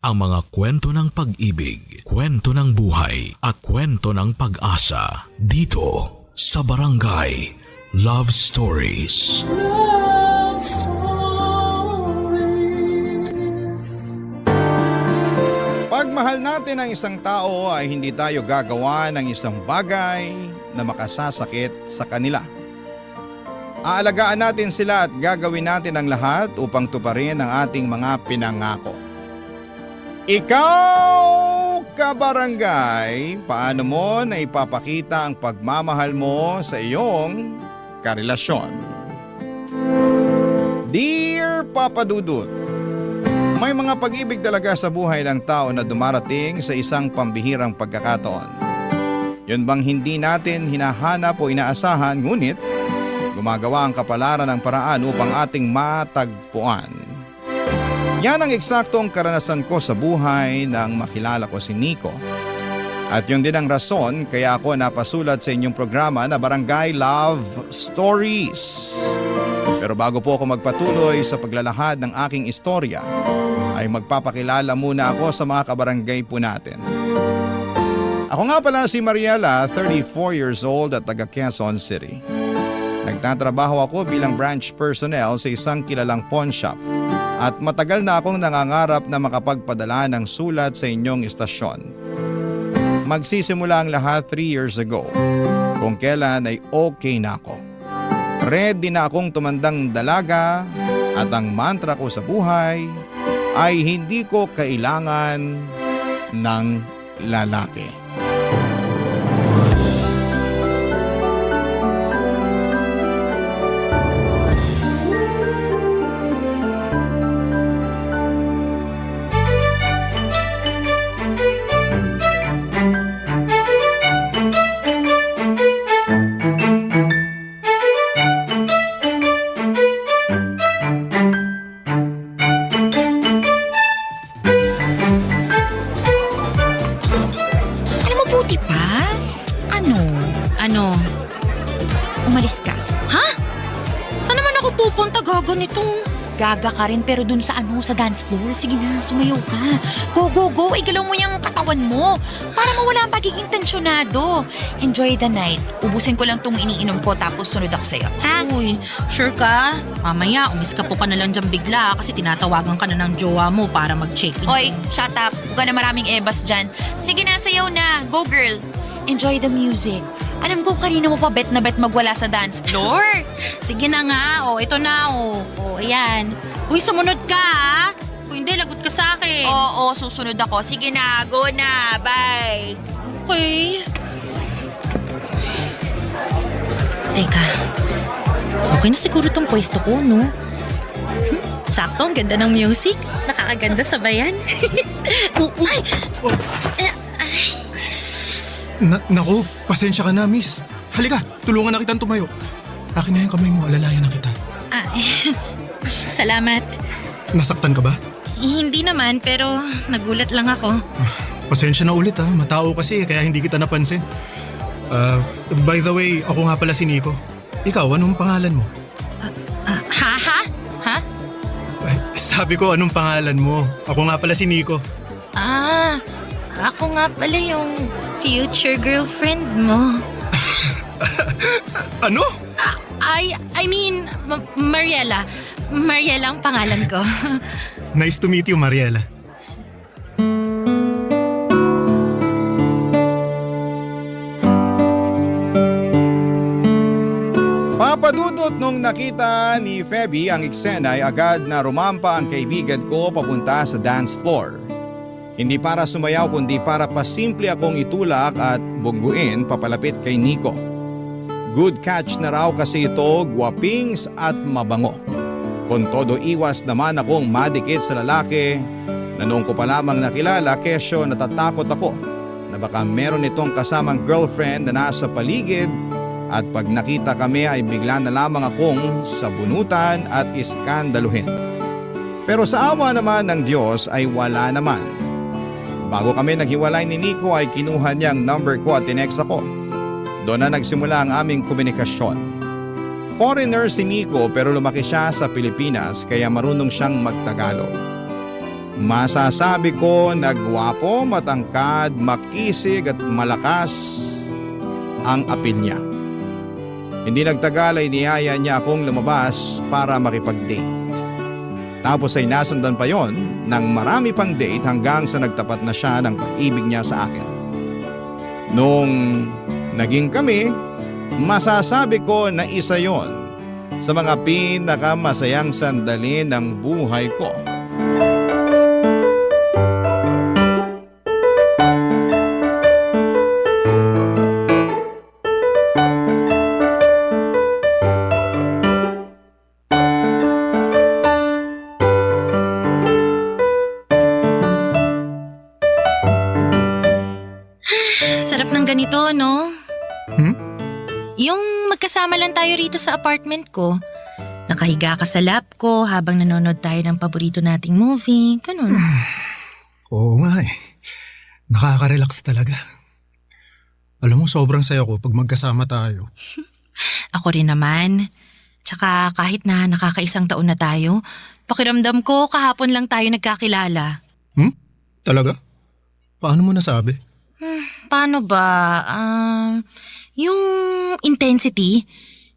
ang mga kwento ng pag-ibig, kwento ng buhay at kwento ng pag-asa dito sa Barangay Love Stories. Love Stories. Pag mahal natin ang isang tao ay hindi tayo gagawa ng isang bagay na makasasakit sa kanila. Aalagaan natin sila at gagawin natin ang lahat upang tuparin ang ating mga pinangako. Ikaw, kabarangay, paano mo na ipapakita ang pagmamahal mo sa iyong karelasyon? Dear Papa Dudut, may mga pag-ibig talaga sa buhay ng tao na dumarating sa isang pambihirang pagkakataon. Yun bang hindi natin hinahanap o inaasahan, ngunit gumagawa ang kapalaran ng paraan upang ating matagpuan. Yan ang eksaktong karanasan ko sa buhay nang makilala ko si Nico. At yun din ang rason kaya ako napasulat sa inyong programa na Barangay Love Stories. Pero bago po ako magpatuloy sa paglalahad ng aking istorya, ay magpapakilala muna ako sa mga kabarangay po natin. Ako nga pala si Mariela, 34 years old at taga Quezon City. Nagtatrabaho ako bilang branch personnel sa isang kilalang pawn shop at matagal na akong nangangarap na makapagpadala ng sulat sa inyong istasyon. Magsisimula ang lahat 3 years ago kung kailan ay okay na ako. Ready na akong tumandang dalaga at ang mantra ko sa buhay ay hindi ko kailangan ng lalaki. Umalis ka. Ha? Saan naman ako pupunta, gaga nitong? Gaga ka rin pero dun sa dance floor. Sige na, sumayaw ka. Go, go, go. Igalaw mo yung katawan mo para mawala ang pagiging tensyonado. Enjoy the night. Ubusin ko lang tong iniinom ko tapos sunod ako sa'yo. Ha? Uy, sure ka? Mamaya, umiska po ka na lang dyan bigla kasi tinatawagan ka na ng jowa mo para mag-check-in. Oy, shut up. Huwag ka na maraming ebas dyan. Sige na, sayaw na. Go, girl. Enjoy the music. Alam ko kanina mo pa bet na bet magwala sa dance floor. Sige na nga, ito na, ayan. Uy, sumunod ka, ha? Kung hindi, lagot ka sa akin. Oo, susunod ako. Sige na, go na. Bye. Okay. Teka, okay na siguro tong pwesto ko, no? Sakto, ang ganda ng music. Nakakaganda sa bayan. Ay! Naku, pasensya ka na, miss. Halika, tulungan na kitang tumayo. Akin na yung kamay mo, alalayan na kita. Salamat. Nasaktan ka ba? Hindi naman, pero nagulat lang ako. Pasensya na ulit ha, matao kasi kaya hindi kita napansin. By the way, ako nga pala si Nico. Ikaw, anong pangalan mo? Ha? Ay, sabi ko, anong pangalan mo? Ako nga pala si Nico. Ako nga pala yung future girlfriend mo. Ano? I mean, Mariela. Mariela ang pangalan ko. Nice to meet you, Mariela. Papadudot nung nakita ni Feby ang eksena ay agad na rumampa ang kaibigan ko papunta sa dance floor. Hindi para sumayaw kundi para pasimple akong itulak at bungguin papalapit kay Nico. Good catch na raw kasi ito, guwapings at mabango. Kung todo iwas naman akong madikit sa lalaki na noong ko pa lamang nakilala kesyo natatakot ako na baka meron itong kasamang girlfriend na nasa paligid at pag nakita kami ay bigla na lamang akong sabunutan at iskandaluhin. Pero sa awa naman ng Diyos ay wala naman. Bago kami naghiwalay ni Nico ay kinuha niya ang number ko at tinext ako. Doon na nagsimula ang aming komunikasyon. Foreigner si Nico pero lumaki siya sa Pilipinas kaya marunong siyang magtagalog. Masasabi ko na gwapo, matangkad, makisig at malakas ang apil niya. Hindi nagtagal ay niyaya niya akong lumabas para makipag-date. Tapos ay nasundan pa yon ng marami pang date hanggang sa nagtapat na siya ng pag-ibig niya sa akin. Nung naging kami, masasabi ko na isa yon sa mga pinakamasayang sandali ng buhay ko. Sarap ng ganito, no? Hmm? Yung magkasama lang tayo rito sa apartment ko. Nakahiga ka sa lap ko habang nanonood tayo ng paborito nating movie. Ganun. Oo nga eh. Nakaka-relax talaga. Alam mo, sobrang saya ko pag magkasama tayo. Ako rin naman. Tsaka kahit na nakakaisang taon na tayo, pakiramdam ko kahapon lang tayo nagkakilala. Talaga? Paano mo nasabi? Paano ba? Yung intensity,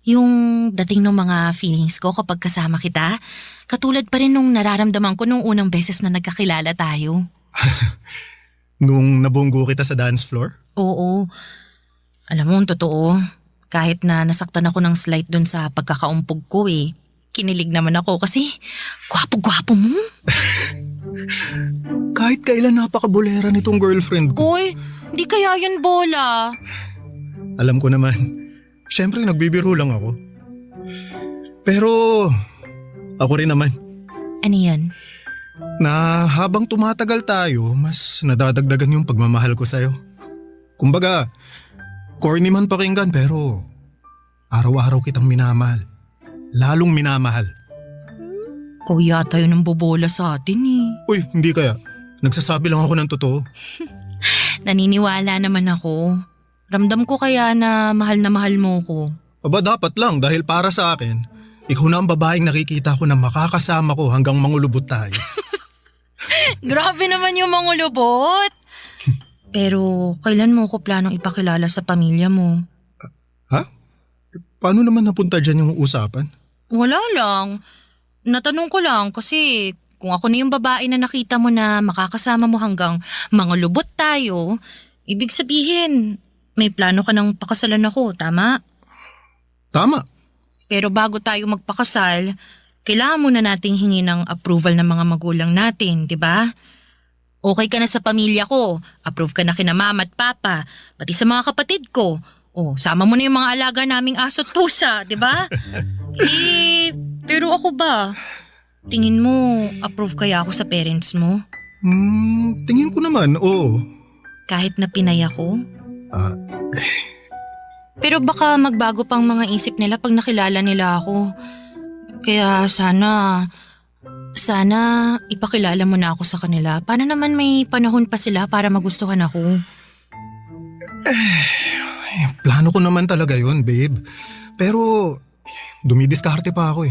yung dating ng mga feelings ko kapag kasama kita, katulad pa rin nung nararamdaman ko nung unang beses na nagkakilala tayo. Nung nabunggo kita sa dance floor? Oo. Alam mo, ang totoo, kahit na nasaktan ako ng slight dun sa pagkakaumpog ko kinilig naman ako kasi gwapo-gwapo mo. Kahit kailan napakabulera nitong girlfriend ko. Uy, di kaya yun bola. Alam ko naman. Siyempre, nagbibiro lang ako. Pero, ako rin naman. Ano yan? Na habang tumatagal tayo, mas nadadagdagan yung pagmamahal ko sa'yo. Kumbaga, corny man pakinggan pero araw-araw kitang minamahal. Lalong minamahal. Ikaw yata yun ang bobola sa atin Uy, hindi kaya. Nagsasabi lang ako ng totoo. Naniniwala naman ako. Ramdam ko kaya na mahal mo ko. Aba dapat lang dahil para sa akin, ikaw na ang babaeng nakikita ko na makakasama ko hanggang mangulubot tayo. Grabe naman yung mangulubot. Pero kailan mo ko planong ipakilala sa pamilya mo? Ha? Paano naman napunta dyan yung usapan? Wala lang. Natanong ko lang kasi kung ako na yung babae na nakita mo na makakasama mo hanggang mangulubot tayo, ibig sabihin may plano ka ng pakasalan ako, tama? Tama. Pero bago tayo magpakasal, kailangan muna nating hingi ng approval ng mga magulang natin, di ba? Okay ka na sa pamilya ko, approve ka na kina mama at papa, pati sa mga kapatid ko. O, sama mo na yung mga alaga naming aso at pusa, di ba? Pero ako ba? Tingin mo, approve kaya ako sa parents mo? Tingin ko naman, oo. Kahit na pinay ako? Pero baka magbago pang mga isip nila pag nakilala nila ako. Kaya sana ipakilala mo na ako sa kanila. Paano naman may panahon pa sila para magustuhan ako? Plano ko naman talaga yun, babe. Pero dumidiskarte pa ako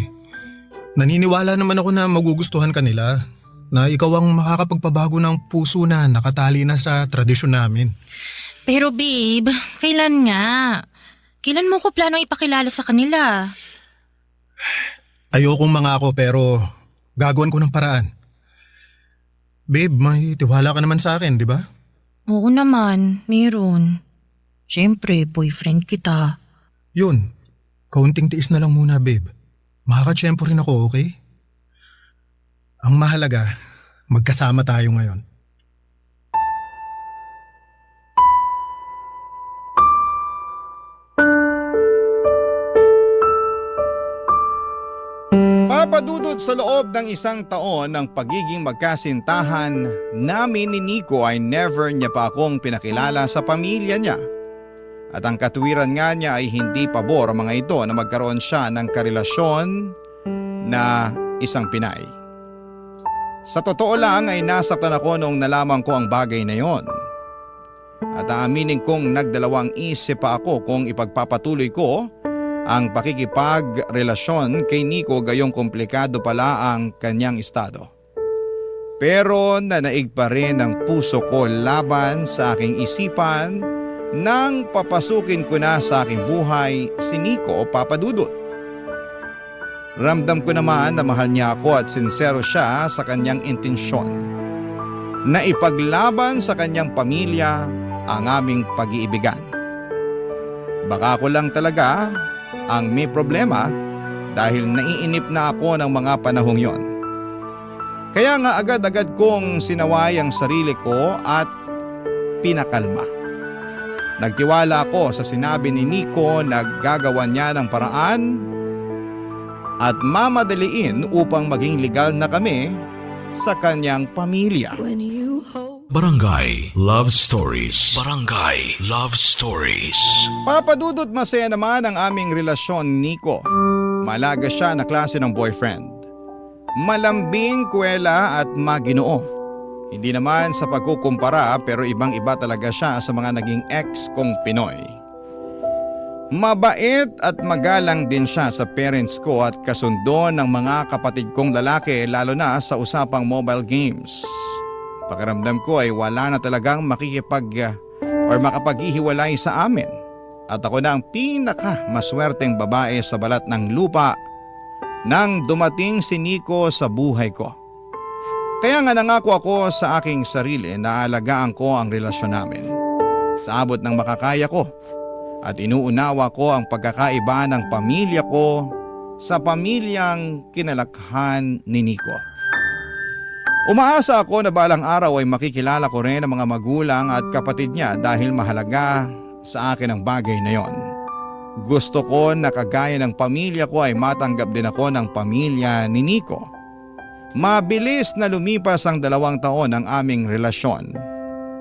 Naniniwala naman ako na magugustuhan ka nila. Na ikaw ang makakapagpabago ng puso na nakatali na sa tradisyon namin. Pero babe, kailan nga? Kailan mo ko planong ipakilala sa kanila? Ayokong mangako pero gagawin ko ng paraan. Babe, may tiwala ka naman sa akin, di ba? Oo naman, meron. Siyempre, boyfriend kita. Yun, kaunting tiis na lang muna, babe. Makakatsyempo rin ako, okay? Ang mahalaga, magkasama tayo ngayon. Papadudod sa loob ng isang taon ng pagiging magkasintahan namin ni Nico ay never niya pa akong pinakilala sa pamilya niya. At ang katuwiran nga niya ay hindi pabor ang mga ito na magkaroon siya ng karelasyon na isang Pinay. Sa totoo lang ay nasaktan ako noong nalaman ko ang bagay na yon. At aaminin kong nagdalawang isip pa ako kung ipagpapatuloy ko ang pakikipagrelasyon kay Nico gayong komplikado pala ang kanyang estado. Pero nanaig pa rin ang puso ko laban sa aking isipan nang papasukin ko na sa aking buhay si Nico o Papa Dudut. Ramdam ko naman na mahal niya ako at sincero siya sa kanyang intensyon na ipaglaban sa kanyang pamilya ang aming pag-iibigan. Baka ako lang talaga ang may problema dahil naiinip na ako ng mga panahong yon. Kaya nga agad-agad kong sinaway ang sarili ko at pinakalma. Nagtiwala ako sa sinabi ni Nico na gagawa niya ng paraan at mamadaliin upang maging legal na kami sa kanyang pamilya. when you hold Barangay Love Stories. Barangay Love Stories. Papadudot masaya naman ang aming relasyon ni Nico. Malaga siya na klase ng boyfriend. Malambing, kuwela at maginoo. Hindi naman sa pagkukumpara pero ibang-iba talaga siya sa mga naging ex kong Pinoy. Mabait at magalang din siya sa parents ko at kasundo ng mga kapatid kong lalaki lalo na sa usapang mobile games. Pakiramdam ko ay wala na talagang makapaghihiwalay sa amin. At ako na ang pinakamaswerteng babae sa balat ng lupa nang dumating si Nico sa buhay ko. Kaya nga nangako ako sa aking sarili na alagaan ko ang relasyon namin sa abot ng makakaya ko at inuunawa ko ang pagkakaiba ng pamilya ko sa pamilyang kinalakhan ni Nico. Umaasa ako na balang araw ay makikilala ko rin ang mga magulang at kapatid niya dahil mahalaga sa akin ang bagay na yon. Gusto ko na kagaya ng pamilya ko ay matanggap din ako ng pamilya ni Nico. Mabilis na lumipas ang 2 taon ng aming relasyon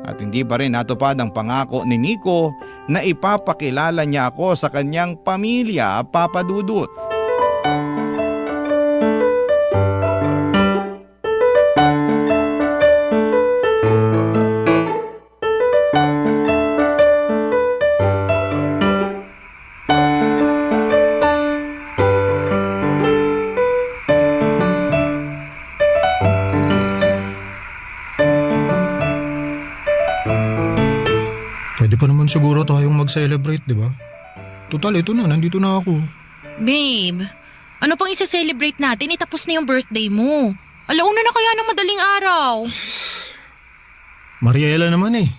at hindi pa rin natupad ang pangako ni Nico na ipapakilala niya ako sa kanyang pamilya, Papa Dudut. Pwede pa naman siguro tayong mag-celebrate, di ba? Total, ito na, nandito na ako. Babe, ano pang isa-celebrate natin? Itapos na yung birthday mo. Alauna na kaya ng madaling araw. Mariela naman eh.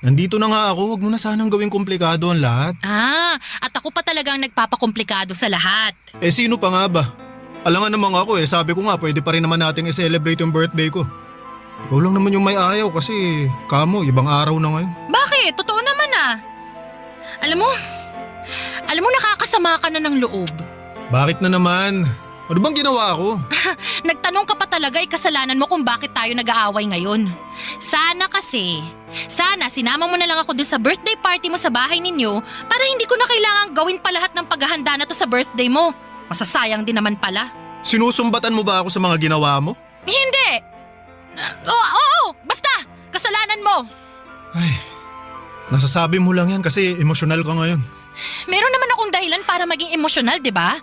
Nandito na nga ako, wag mo na sanang gawing komplikado ang lahat. At ako pa talagang nagpapakomplikado sa lahat. Eh sino pa nga ba? Alangan naman ako eh, sabi ko nga pwede pa rin naman nating i-celebrate yung birthday ko. Ikaw lang naman yung may ayaw kasi kamo, ibang araw na ngayon. Bakit? Totoo naman ah. Alam mo nakakasama ka na ng loob. Bakit na naman? Ano bang ginawa ko? Nagtanong ka pa talaga kasalanan mo kung bakit tayo nag-aaway ngayon. Sana sinama mo na lang ako dun sa birthday party mo sa bahay ninyo para hindi ko na kailangang gawin pa lahat ng paghahanda na to sa birthday mo. Masasayang din naman pala. Sinusumbatan mo ba ako sa mga ginawa mo? Hindi! Oo! Basta! Kasalanan mo! Ay, nasasabi mo lang yan kasi emosyonal ka ngayon. Meron naman akong dahilan para maging emosyonal, di ba?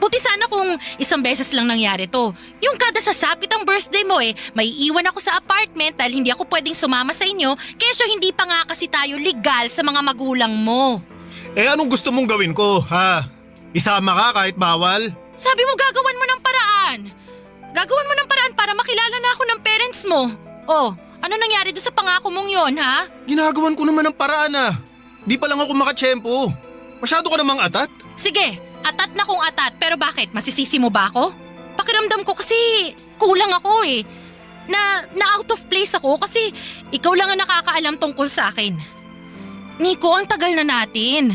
Buti sana kung isang beses lang nangyari to. Yung kada sasapit ang birthday mo may iwan ako sa apartment dahil hindi ako pwedeng sumama sa inyo kesyo hindi pa nga kasi tayo legal sa mga magulang mo. Eh anong gusto mong gawin ko, ha? Isama ka kahit bawal? Sabi mo gagawan mo ng paraan. Gagawan mo ng paraan para makilala na ako ng parents mo. Oh, ano nangyari doon sa pangako mong yon, ha? Ginagawan ko naman ng paraan ah. Di pa lang ako makatsyempo. Masyado ka namang atat. Sige, atat na kung atat pero bakit? Masisisi mo ba ako? Pakiramdam ko kasi kulang ako Na out of place ako kasi ikaw lang ang nakakaalam tungkol sa akin. Nico, ang tagal na natin.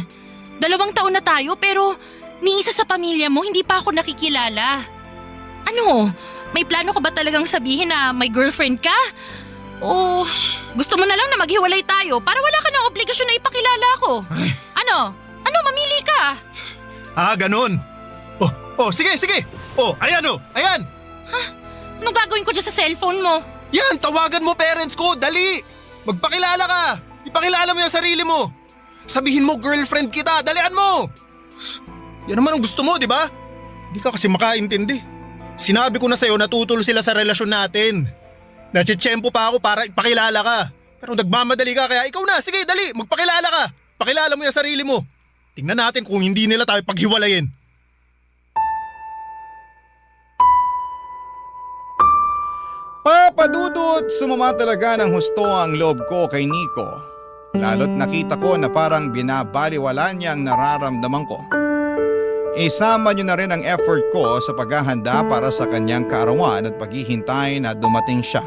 2 taon na tayo pero ni isa sa pamilya mo hindi pa ako nakikilala. Ano? May plano ka ba talagang sabihin na may girlfriend ka? O gusto mo na lang na maghiwalay tayo para wala ka na obligasyon na ipakilala ako? Ay. Ano? Mamili ka? Ganun. Oh, sige. Oh, ayan. Anong gagawin ko dyan sa cellphone mo? Yan, tawagan mo parents ko, dali. Magpakilala ka. Ipakilala mo yung sarili mo. Sabihin mo girlfriend kita, dalian mo. Yan naman ang gusto mo, di ba? Hindi ka kasi makaintindi. Sinabi ko na sa'yo na tutol sila sa relasyon natin. Natsetsempo pa ako para ipakilala ka. Pero nagmamadali ka kaya ikaw na. Sige, dali, magpakilala ka. Pakilala mo yung sarili mo. Tingnan natin kung hindi nila tayo paghiwalayin. Papadudot, sumama talaga ng husto ang loob ko kay Nico. Lalo't nakita ko na parang binabaliwala niya ang nararamdaman ko. Isama niyo na rin ang effort ko sa paghahanda para sa kanyang kaarawan at paghihintay na dumating siya.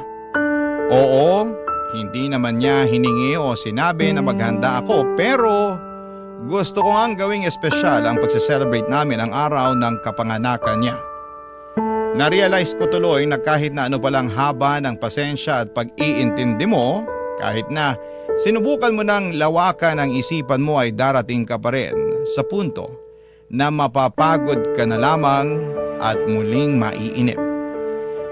Oo, hindi naman niya hiningi o sinabi na maghanda ako pero gusto ko ngang gawing espesyal ang pagse-celebrate namin ang araw ng kapanganakan niya. Narealize ko tuloy na kahit na ano palang haba ng pasensya at pag-iintindi mo, kahit na sinubukan mo ng lawakan ang isipan mo ay darating ka pa rin sa punto na mapapagod ka na lamang at muling maiinip.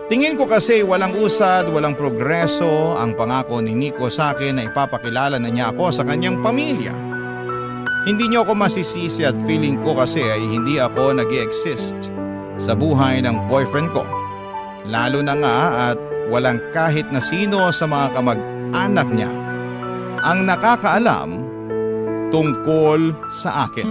Tingin ko kasi walang usad, walang progreso ang pangako ni Nico sa akin na ipapakilala na niya ako sa kanyang pamilya. Hindi niyo ako masisisi at feeling ko kasi ay hindi ako nag-i-exist sa buhay ng boyfriend ko. Lalo na nga at walang kahit na sino sa mga kamag-anak niya ang nakakaalam tungkol sa akin.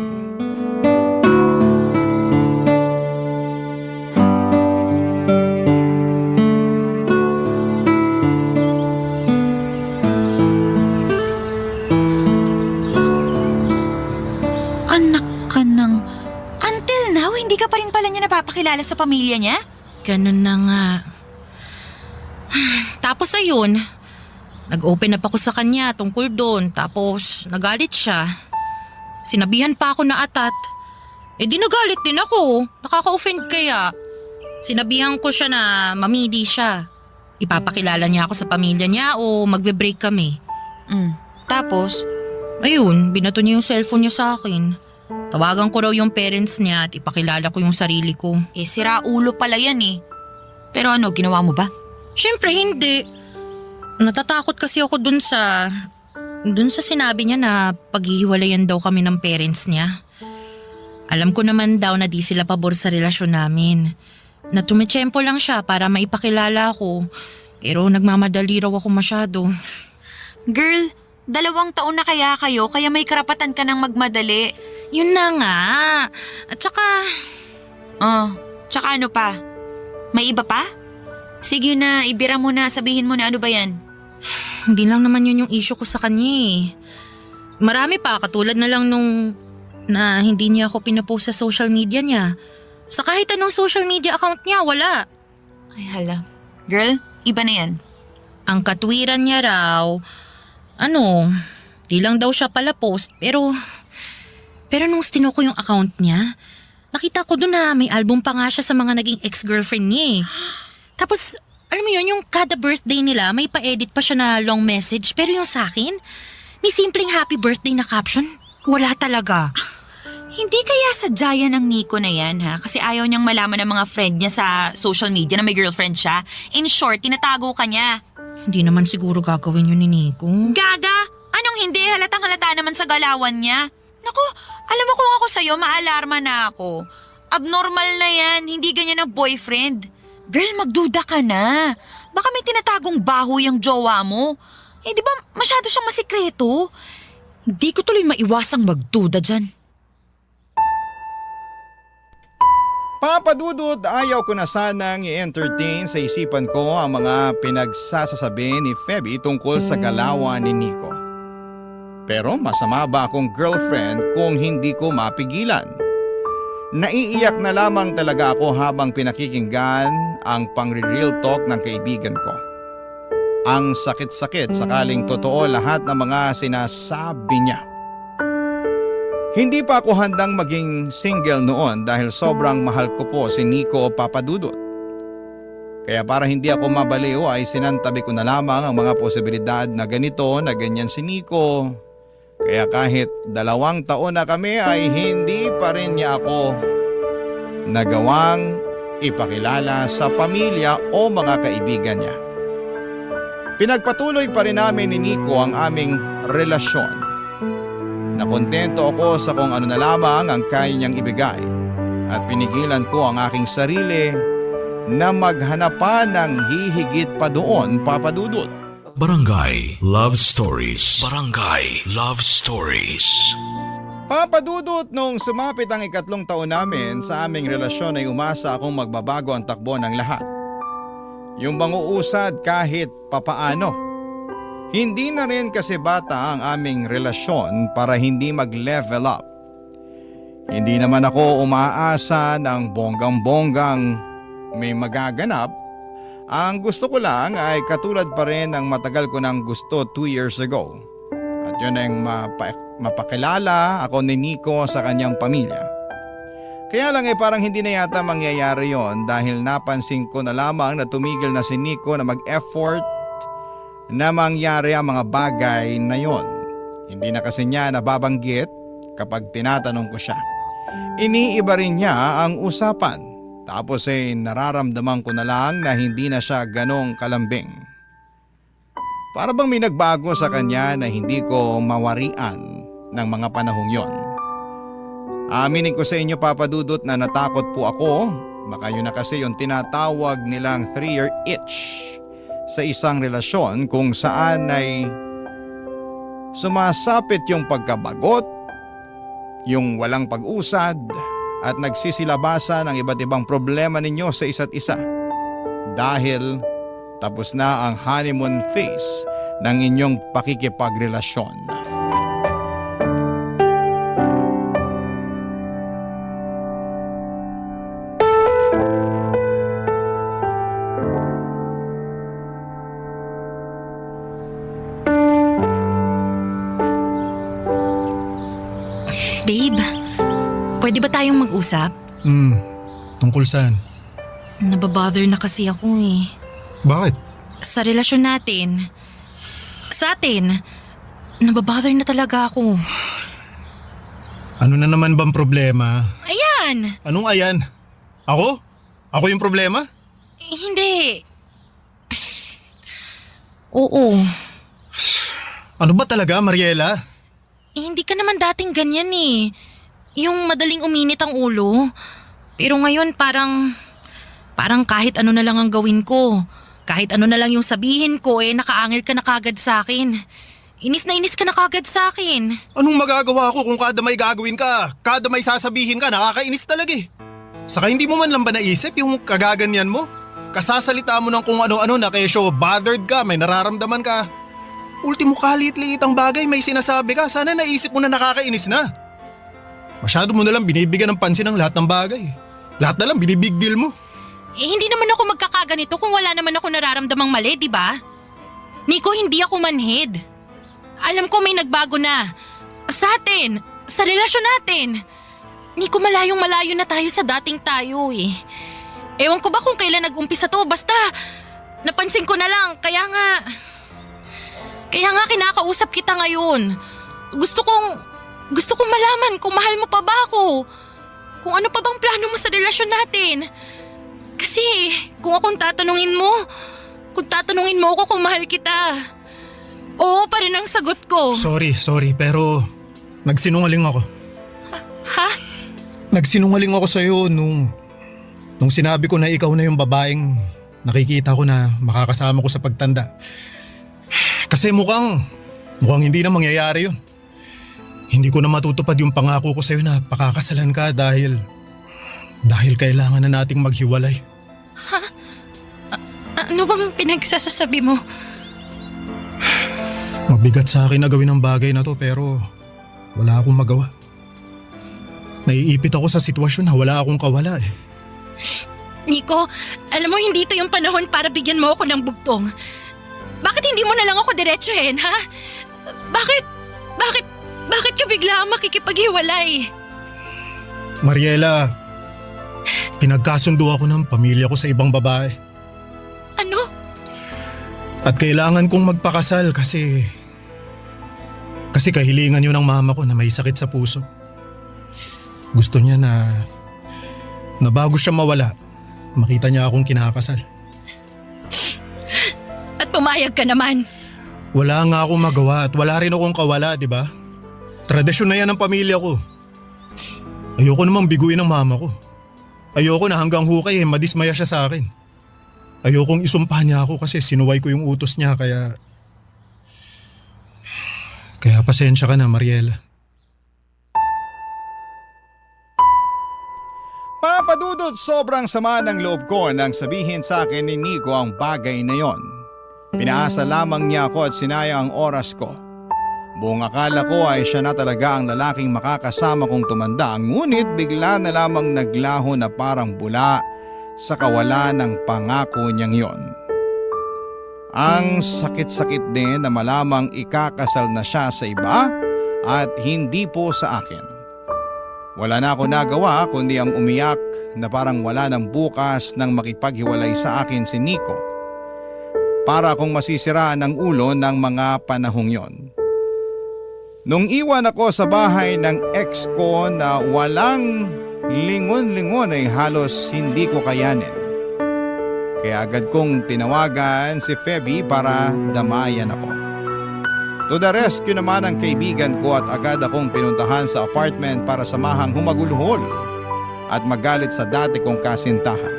Anak ka ng... Until now, hindi ka pa rin pala niya napapakilala sa pamilya niya? Ganun na nga. Tapos ayun, nag-open up ako sa kanya tungkol doon. Tapos nagalit siya. Sinabihan pa ako na atat. Di nagalit din ako. Nakaka-offend kaya. Sinabihan ko siya na mamili siya. Ipapakilala niya ako sa pamilya niya o magbe-break kami. Tapos? Ayun, binato niya yung cellphone niya sa akin. Tawagan ko raw yung parents niya at ipakilala ko yung sarili ko. Sira ulo pala yan eh. Pero ano, ginawa mo ba? Siyempre hindi. Natatakot kasi ako dun sa sinabi niya na paghihiwalayan daw kami ng parents niya. Alam ko naman daw na di sila pabor sa relasyon namin. Na tumitsyempo lang siya para maipakilala ako. Pero nagmamadali raw ako masyado. Girl, 2 taon na kaya kayo kaya may karapatan ka ng magmadali. Yun na nga. At saka... Tsaka ano pa? May iba pa? Sige na, ibira mo na, sabihin mo na ano ba yan? Hindi lang naman yun yung issue ko sa kanya eh. Marami pa, katulad na lang nung na hindi niya ako pinapost sa social media niya. Sa kahit anong social media account niya, wala. Ay hala. Girl, iba na yan. Ang katwiran niya raw, di lang daw siya pala post pero nung stino ko yung account niya, nakita ko doon na may album pa nga siya sa mga naging ex-girlfriend niya eh. Tapos, alam mo yun, yung kada birthday nila, may pa-edit pa siya na long message. Pero yung sa akin, ni simpleng happy birthday na caption, wala talaga. Hindi kaya sadya yan ng Nico na yan ha? Kasi ayaw niyang malaman ng mga friend niya sa social media na may girlfriend siya. In short, tinatago ka niya. Hindi naman siguro gagawin yun ni Nico. Gaga? Anong hindi? Halatang halata naman sa galawan niya. Naku, alam mo kung ako sa'yo, maalarma na ako. Abnormal na yan, hindi ganyan ang boyfriend. Girl, magduda ka na. Baka may tinatagong baho yung jowa mo. Di ba masyado siyang masikreto? Hindi ko tuloy maiwasang magduda dyan. Papadudot, ayaw ko na sanang i-entertain sa isipan ko ang mga pinagsasasabi ni Feby tungkol sa galawan ni Nico. Pero masama ba akong girlfriend kung hindi ko mapigilan? Naiiyak na lamang talaga ako habang pinakikinggan ang pangre-real talk ng kaibigan ko. Ang sakit-sakit sakaling totoo lahat ng mga sinasabi niya. Hindi pa ako handang maging single noon dahil sobrang mahal ko po si Nico Papadudot. Kaya para hindi ako mabaliw ay sinantabi ko na lamang ang mga posibilidad na ganito na ganyan si Nico. Kaya kahit 2 taon na kami ay hindi pa rin niya ako nagawang ipakilala sa pamilya o mga kaibigan niya. Pinagpatuloy pa rin namin ni Nico ang aming relasyon. Nakontento ako sa kung ano na lamang ang kaya niyang ibigay at pinigilan ko ang aking sarili na maghanap pa ng hihigit pa doon, Papa Dudut. Barangay Love Stories. Barangay Love Stories. Papa Dudut, nung sumapit ang 3 taon namin sa aming relasyon ay umasa akong magbabago ang takbo ng lahat. Yung banguusad kahit papaano. Hindi na rin kasi bata ang aming relasyon para hindi mag-level up. Hindi naman ako umaasa ng bonggang-bonggang may magaganap. Ang gusto ko lang ay katulad pa rin ng matagal ko nang gusto 2 years ago. At yun ang mapakilala ako ni Nico sa kanyang pamilya. Kaya lang parang hindi na yata mangyayari yon dahil napansin ko na lamang na tumigil na si Nico na mag-effort na mangyari ang mga bagay na yon. Hindi na kasi niya nababanggit kapag tinatanong ko siya. Iniiba rin niya ang usapan. Tapos nararamdaman ko na lang na hindi na siya ganong kalambing. Para bang may nagbago sa kanya na hindi ko mawarian ng mga panahong yon. Aminin ko sa inyo, Papa Dudut, na natakot po ako. Baka yun na kasi yung tinatawag nilang 3-year itch sa isang relasyon kung saan ay sumasapit yung pagkabagot, yung walang pag-usad at nagsisilabasan ng iba't ibang problema ninyo sa isa't isa. Dahil tapos na ang honeymoon phase ng inyong pakikipagrelasyon. Babe, pwede ba tayong mag-usap? Tungkol saan? Nababother na kasi ako eh. Bakit? Sa relasyon natin. Sa atin. Nababother na talaga ako. Ano na naman bang problema? Ayan! Anong ayan? Ako? Ako yung problema? Hindi. Oo. Ano ba talaga, Mariela? Hindi ka naman dating ganyan eh. Yung madaling uminit ang ulo. Pero ngayon parang kahit ano na lang ang gawin ko. Kahit ano na lang yung sabihin ko nakaangil ka na kagad sa akin. Inis na inis ka na kagad sa akin. Anong magagawa ko kung kada may gagawin ka, kada may sasabihin ka, nakakainis talaga eh. Saka hindi mo man lang ba naisip yung kagaganyan mo? Kasasalita mo ng kung ano-ano na kesyo bothered ka, may nararamdaman ka. Ultimo kalit-liit ang bagay, may sinasabi ka, sana naisip mo na nakakainis na. Masyado mo na lang binibigyan ng pansin ang lahat ng bagay. Lahat na lang binibig deal mo. Hindi naman ako magkakaganito kung wala naman ako nararamdamang mali, di ba? Nico, hindi ako manhid. Alam ko may nagbago na. Sa atin, sa relasyon natin. Nico, malayong-malayo na tayo sa dating tayo eh. Ewan ko ba kung kailan nag-umpisa to, basta napansin ko na lang, kaya nga kinakausap kita ngayon. Gusto kong malaman kung mahal mo pa ba ako. Kung ano pa bang plano mo sa relasyon natin. Kasi kung tatanungin mo ako kung mahal kita, oo pa rin ang sagot ko. Sorry, pero nagsinungaling ako. Ha? Nagsinungaling ako sa'yo nung sinabi ko na ikaw na yung babaeng nakikita ko na makakasama ko sa pagtanda. Kasi mukhang hindi na mangyayari yun. Hindi ko na matutupad yung pangako ko sa'yo na pakakasalan ka dahil kailangan na nating maghiwalay. Ha? Ano bang pinagsasasabi mo? Mabigat sa akin na gawin ang bagay na to pero wala akong magawa. Naiipit ako sa sitwasyon na wala akong kawala eh. Nico, alam mo hindi ito yung panahon para bigyan mo ako ng bugtong. Bakit hindi mo na lang ako diretsuhin, ha? Bakit ka bigla makikipaghiwalay? Mariela, pinagkasundo ako ng pamilya ko sa ibang babae. Ano? At kailangan kong magpakasal kasi kahilingan yun ng mama ko na may sakit sa puso. Gusto niya na bago siya mawala, makita niya akong kinakasal. At pumayag ka naman. Wala nga akong magawa at wala rin akong kawala, di ba? Tradisyon na yan ng pamilya ko. Ayoko namang biguin ng mama ko. Ayoko na hanggang hukay madismaya siya sa akin. Ayokong isumpa niya ako kasi sinuway ko yung utos niya kaya... Kaya pasensya ka na, Mariela. Papa Dudut, sobrang sama ng loob ko nang sabihin sa akin ni Nico ang bagay na yon. Pinaasa lamang niya ako at sinayang ang oras ko. Buong akala ko ay siya na talaga ang lalaking makakasama kong tumanda, ngunit bigla na lamang naglaho na parang bula sa kawalan ng pangako niyang yon. Ang sakit-sakit din na malamang ikakasal na siya sa iba at hindi po sa akin. Wala na ako nagawa kundi ang umiyak na parang wala ng bukas nang makipaghiwalay sa akin si Nico. Para akong masisiraan ng ulo ng mga panahong yon. Nung iwan ako sa bahay ng ex ko na walang lingon-lingon ay halos hindi ko kayanin. Kaya agad kong tinawagan si Feby para damayan ako. To the rescue naman ang kaibigan ko at agad akong pinuntahan sa apartment para samahang humagulhol at magalit sa dati kong kasintahan.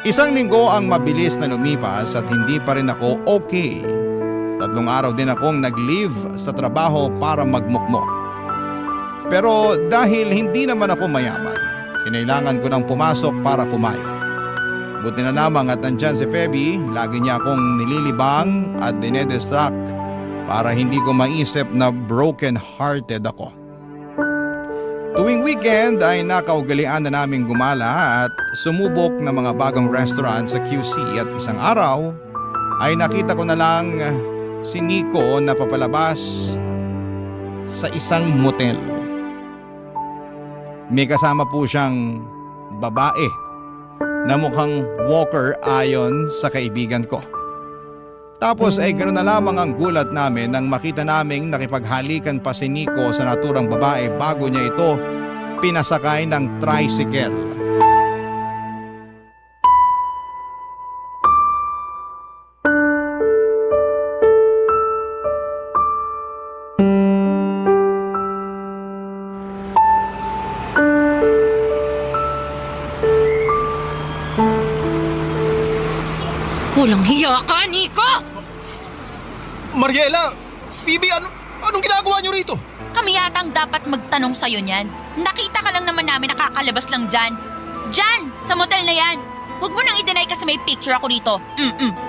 Isang linggo ang mabilis na lumipas at hindi pa rin ako okay. 3 araw din akong nag-leave sa trabaho para magmukmok. Pero dahil hindi naman ako mayaman, kinailangan ko nang pumasok para kumain. Buti na lamang at nandyan si Feby, lagi niya akong nililibang at dinedistract para hindi ko maisip na broken-hearted ako. Tuwing weekend ay nakaugalian na naming gumala at sumubok ng mga bagong restaurant sa QC at isang araw ay nakita ko na lang si Nico na papalabas sa isang motel. May kasama po siyang babae na mukhang walker ayon sa kaibigan ko. Tapos ay ganoon na lamang ang gulat namin nang makita naming nakipaghalikan pa si Nico sa naturang babae bago niya ito pinasakay ng tricycle. Walang hiya ka, Nico! Mariela! Phoebe, anong ginagawa niyo rito? Kami yatang dapat magtanong sa'yo niyan. Nakita ka lang naman namin nakakalabas lang dyan. Dyan! Sa motel na yan! Huwag mo nang i-deny kasi may picture ako dito.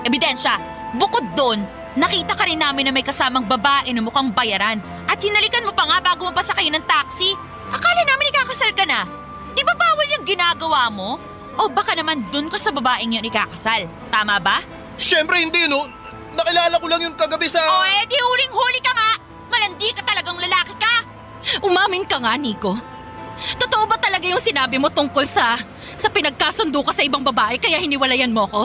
Ebidensya. Bukod doon, nakita ka rin namin na may kasamang babae na mukhang bayaran. At hinalikan mo pa nga bago mo pasakay ng taxi. Akala namin ikakasal ka na. Di ba bawal yung ginagawa mo? O baka naman dun ka sa babaeng yun ikakasal. Tama ba? Siyempre hindi, no? Nakilala ko lang yung kagabi sa... O di huling-huli ka nga! Malandi ka talagang lalaki ka! Umamin ka nga, Nico. Totoo ba talaga yung sinabi mo tungkol sa pinagkasundo ka sa ibang babae kaya hiniwalayan mo ko?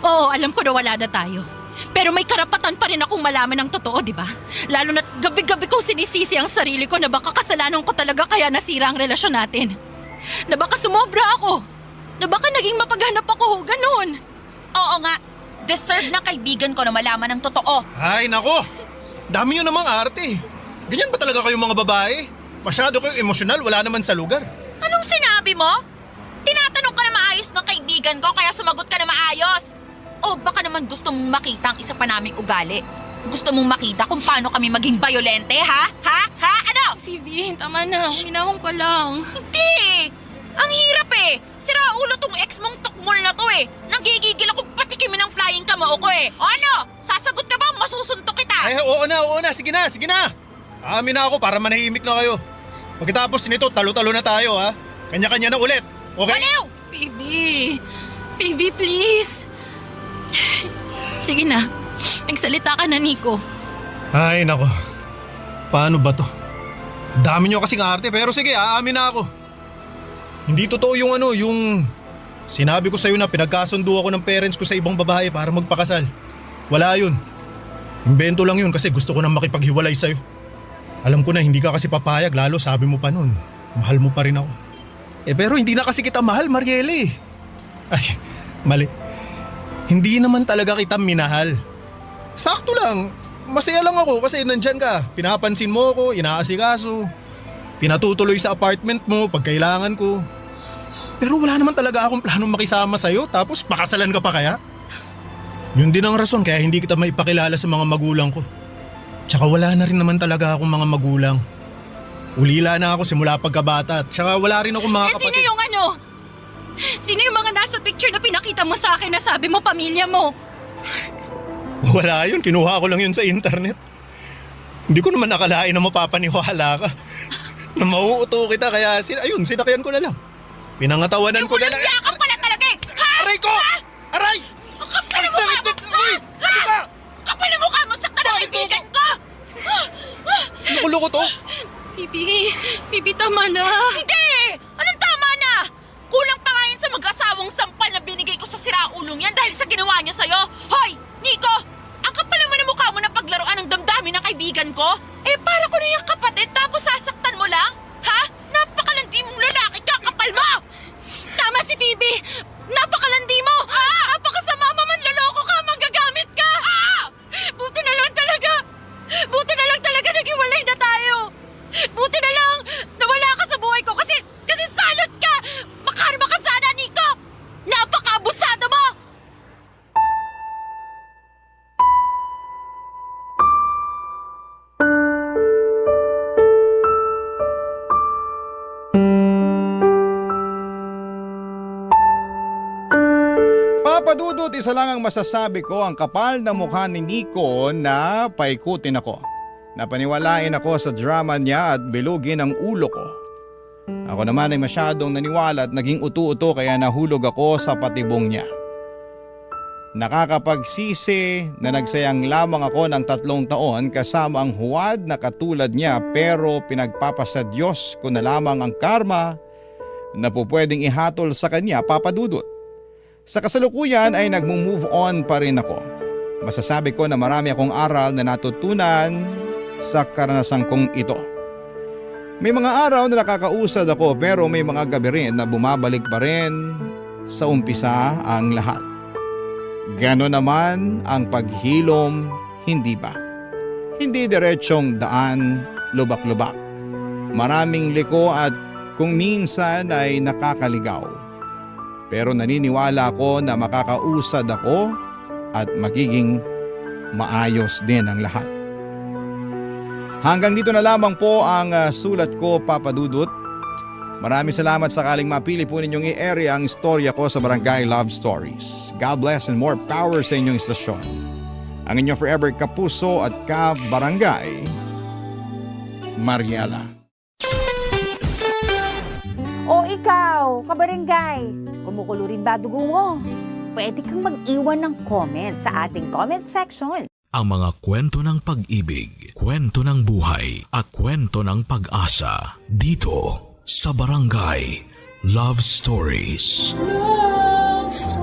Oo, alam ko na wala na tayo. Pero may karapatan pa rin akong malaman ng totoo, di ba? Lalo na't gabi-gabi kong sinisisi ang sarili ko na baka kasalanan ko talaga kaya nasira ang relasyon natin. Na baka sumobra ako. Na baka naging mapaghanap ako, ganun. Oo nga, deserve na kaibigan ko na malaman ng totoo. Ay, nako! Dami yun namang arte. Ganyan ba talaga kayong mga babae? Masyado kayong emosyonal, wala naman sa lugar. Anong sinabi mo? Tinatanong ka na maayos ng kaibigan ko kaya sumagot ka na maayos. O baka naman gusto mong makita ang isa pa naming ugali. Gusto mong makita kung paano kami maging bayolente, ha? Ha? Ano? Phoebe, tama na. Minahong ka lang. Hindi! Ang hirap eh! Sira ulo tong ex mong tukmol na to eh! Nanggigigil ako patikimin ng flying kamao ko eh! O ano? Sasagot ka ba? Masusuntok kita! Ay, oo na. Sige na. Amin na ako para manahimik na kayo. Pagkatapos nito, talo-talo na tayo, ha? Kanya-kanya na ulit, okay? Baliw! Phoebe, please. Sige na. Nagsalita ka na, Nico. Ay, nako. Paano ba to? Dami nyo kasing arte pero sige, aamin na ako. Hindi totoo yung sinabi ko sa'yo na pinagkasundo ako ng parents ko sa ibang babae para magpakasal. Wala yun. Imbento lang yun kasi gusto ko nang makipaghiwalay sa'yo. Alam ko na hindi ka kasi papayag, lalo sabi mo pa nun, mahal mo pa rin ako. Pero hindi na kasi kita mahal, Mariela. Ay, mali. Hindi naman talaga kita minahal. Sakto lang, masaya lang ako kasi nandyan ka. Pinapansin mo ako, inaasikaso. Pinatutuloy sa apartment mo pag kailangan ko. Pero wala naman talaga akong planong makisama sa'yo tapos pakasalan ka pa kaya? Yun din ang rason kaya hindi kita maipakilala sa mga magulang ko. Tsaka wala na rin naman talaga akong mga magulang. Ulila na ako simula pagkabata at tsaka wala rin akong mga Eh, sino yung ano? Sino yung mga nasa picture na pinakita mo sa akin na sabi mo pamilya mo? Wala yun, kinuha ko lang yun sa internet. Hindi ko naman nakalain na mapapaniwala ka. Na mauuto kita kaya sinakyan ko na lang. Pinangatawanan ko na lang. Walang yakap pala talaga eh! Ha? Aray ko! Ha? Aray! Ang kapal Ang na mukha sakit mo! nito! Uy! Ano ba? Kapal na mukha mo! Sakta na kaibigan ko! Loko-loko to? Phoebe, tama na. Hindi! Anong tama na? Kulang pa nga yun sa mag-asawang sampal na binigay ko sa siraulong yan dahil sa ginawa niya sa'yo. Hoy! Nico! Ang kapal naman ng mukha mo na paglaruan ng damdamin ng kaibigan ko? Eh, para ko na yung kapatid tapos sasaktan mo lang? Ha? Napakalandi mong lalaki ka, kapal mo! Tama si Phoebe! Napakalandi mo! Napakasama mo, manloloko ka, manggagamit ka! Buti na lang talaga naghiwalay na tayo! Buti na lang nawala ka sa buhay ko kasi salot ka! Makarma ka sana, Nico! Napaka-abusado mo! Papa Dudut, isa lang ang masasabi ko, ang kapal ng mukha ni Nico na paikutin ako. Napaniwalain ako sa drama niya at bilugin ang ulo ko. Ako naman ay masyadong naniwala at naging utu-uto kaya nahulog ako sa patibong niya. Nakakapagsisi na nagsayang lamang ako ng 3 taon kasama ang huwad na katulad niya, pero pinagpapasa Diyos ko na lamang ang karma na pupwedeng ihatol sa kanya, Papa Dudut. Sa kasalukuyan ay nagmo-move on pa rin ako. Masasabi ko na marami akong aral na natutunan sa karanasan kong ito. May mga araw na nakakausad ako pero may mga gabi rin na bumabalik pa rin sa umpisa ang lahat. Ganon naman ang paghilom, hindi ba? Hindi diretsyong daan, lubak-lubak. Maraming liko at kung minsan ay nakakaligaw. Pero naniniwala ako na makakausad ako at magiging maayos din ang lahat. Hanggang dito na lamang po ang sulat ko, Papa Dudut. Maraming salamat sakaling mapili po ninyong i-area ang istorya ko sa Barangay Love Stories. God bless and more power sa inyong istasyon. Ang inyong forever kapuso at ka-barangay, Mariela. O ikaw, kabarangay, kumukulo rin ba dugo mo? Pwede kang mag-iwan ng comment sa ating comment section. Ang mga kwento ng pag-ibig, kwento ng buhay at kwento ng pag-asa dito sa Barangay Love Stories. Love Stories.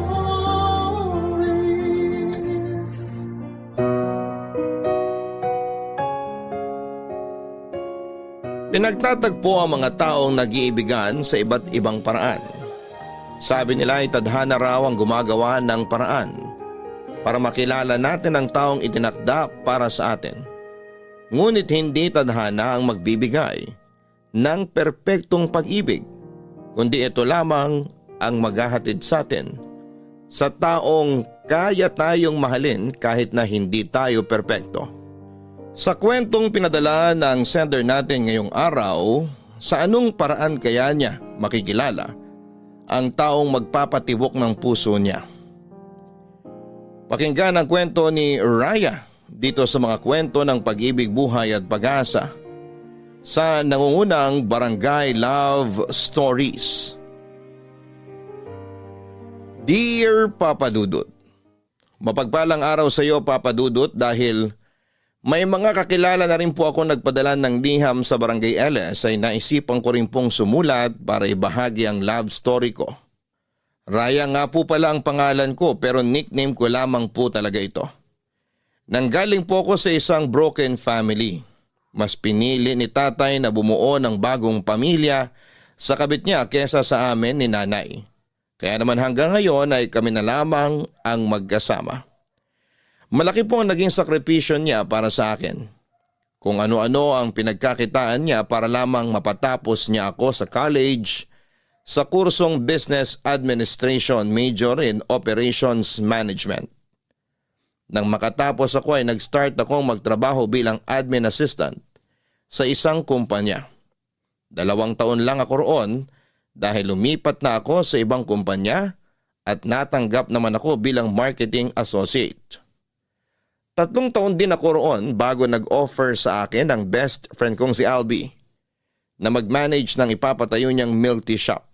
Pinagtatagpo ang mga taong nag-iibigan sa iba't ibang paraan. Sabi nila ay tadhana raw ang gumagawa ng paraan para makilala natin ang taong itinakda para sa atin. Ngunit hindi tadhana ang magbibigay ng perpektong pag-ibig, kundi ito lamang ang maghahatid sa atin sa taong kaya tayong mahalin kahit na hindi tayo perpekto. Sa kwentong pinadala ng sender natin ngayong araw, sa anong paraan kaya niya makikilala ang taong magpapatibok ng puso niya? Pakinggan ang kwento ni Raya dito sa mga kwento ng pag-ibig, buhay at pag-asa sa nangungunang Barangay Love Stories. Dear Papa Dudut, mapagpalang araw sa iyo, Papa Dudut, dahil may mga kakilala na rin po ako nagpadala ng liham sa Barangay LS ay naisipan ko rin pong sumulat para ibahagi ang love story ko. Raya nga po pala ang pangalan ko pero nickname ko lamang po talaga ito. Nanggaling po ako sa isang broken family. Mas pinili ni tatay na bumuo ng bagong pamilya sa kabit niya kesa sa amin ni nanay. Kaya naman hanggang ngayon ay kami na lamang ang magkasama. Malaki po ang naging sakripisyo niya para sa akin. Kung ano-ano ang pinagkakitaan niya para lamang mapatapos niya ako sa college, sa kursong Business Administration major in Operations Management. Nang makatapos ako ay nag-start akong magtrabaho bilang admin assistant sa isang kumpanya. 2 taon lang ako roon dahil lumipat na ako sa ibang kumpanya at natanggap naman ako bilang marketing associate. 3 taon din ako roon bago nag-offer sa akin ng best friend kong si Albi na mag-manage ng ipapatayo niyang milk tea shop.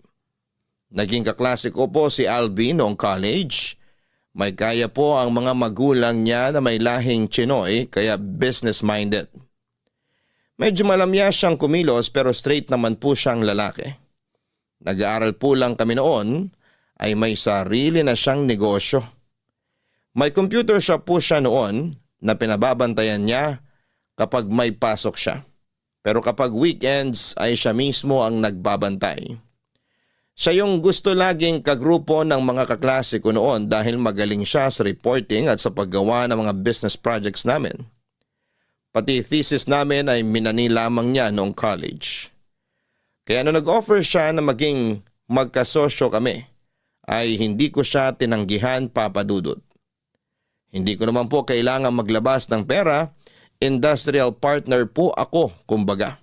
Naging kaklase ko po si Albi noong college. May kaya po ang mga magulang niya na may lahing Chinoy kaya business-minded. Medyo malamya siyang kumilos pero straight naman po siyang lalaki. Nag-aaral po lang kami noon ay may sarili na siyang negosyo. May computer shop po siya noon na pinababantayan niya kapag may pasok siya. Pero kapag weekends ay siya mismo ang nagbabantay. Siya yung gusto laging kagrupo ng mga kaklase ko noon dahil magaling siya sa reporting at sa paggawa ng mga business projects namin. Pati thesis namin ay minani lamang niya noong college. Kaya nung nag-offer siya na maging magkasosyo kami, ay hindi ko siya tinanggihan, Papa Dudut. Hindi ko naman po kailangan maglabas ng pera, industrial partner po ako kumbaga.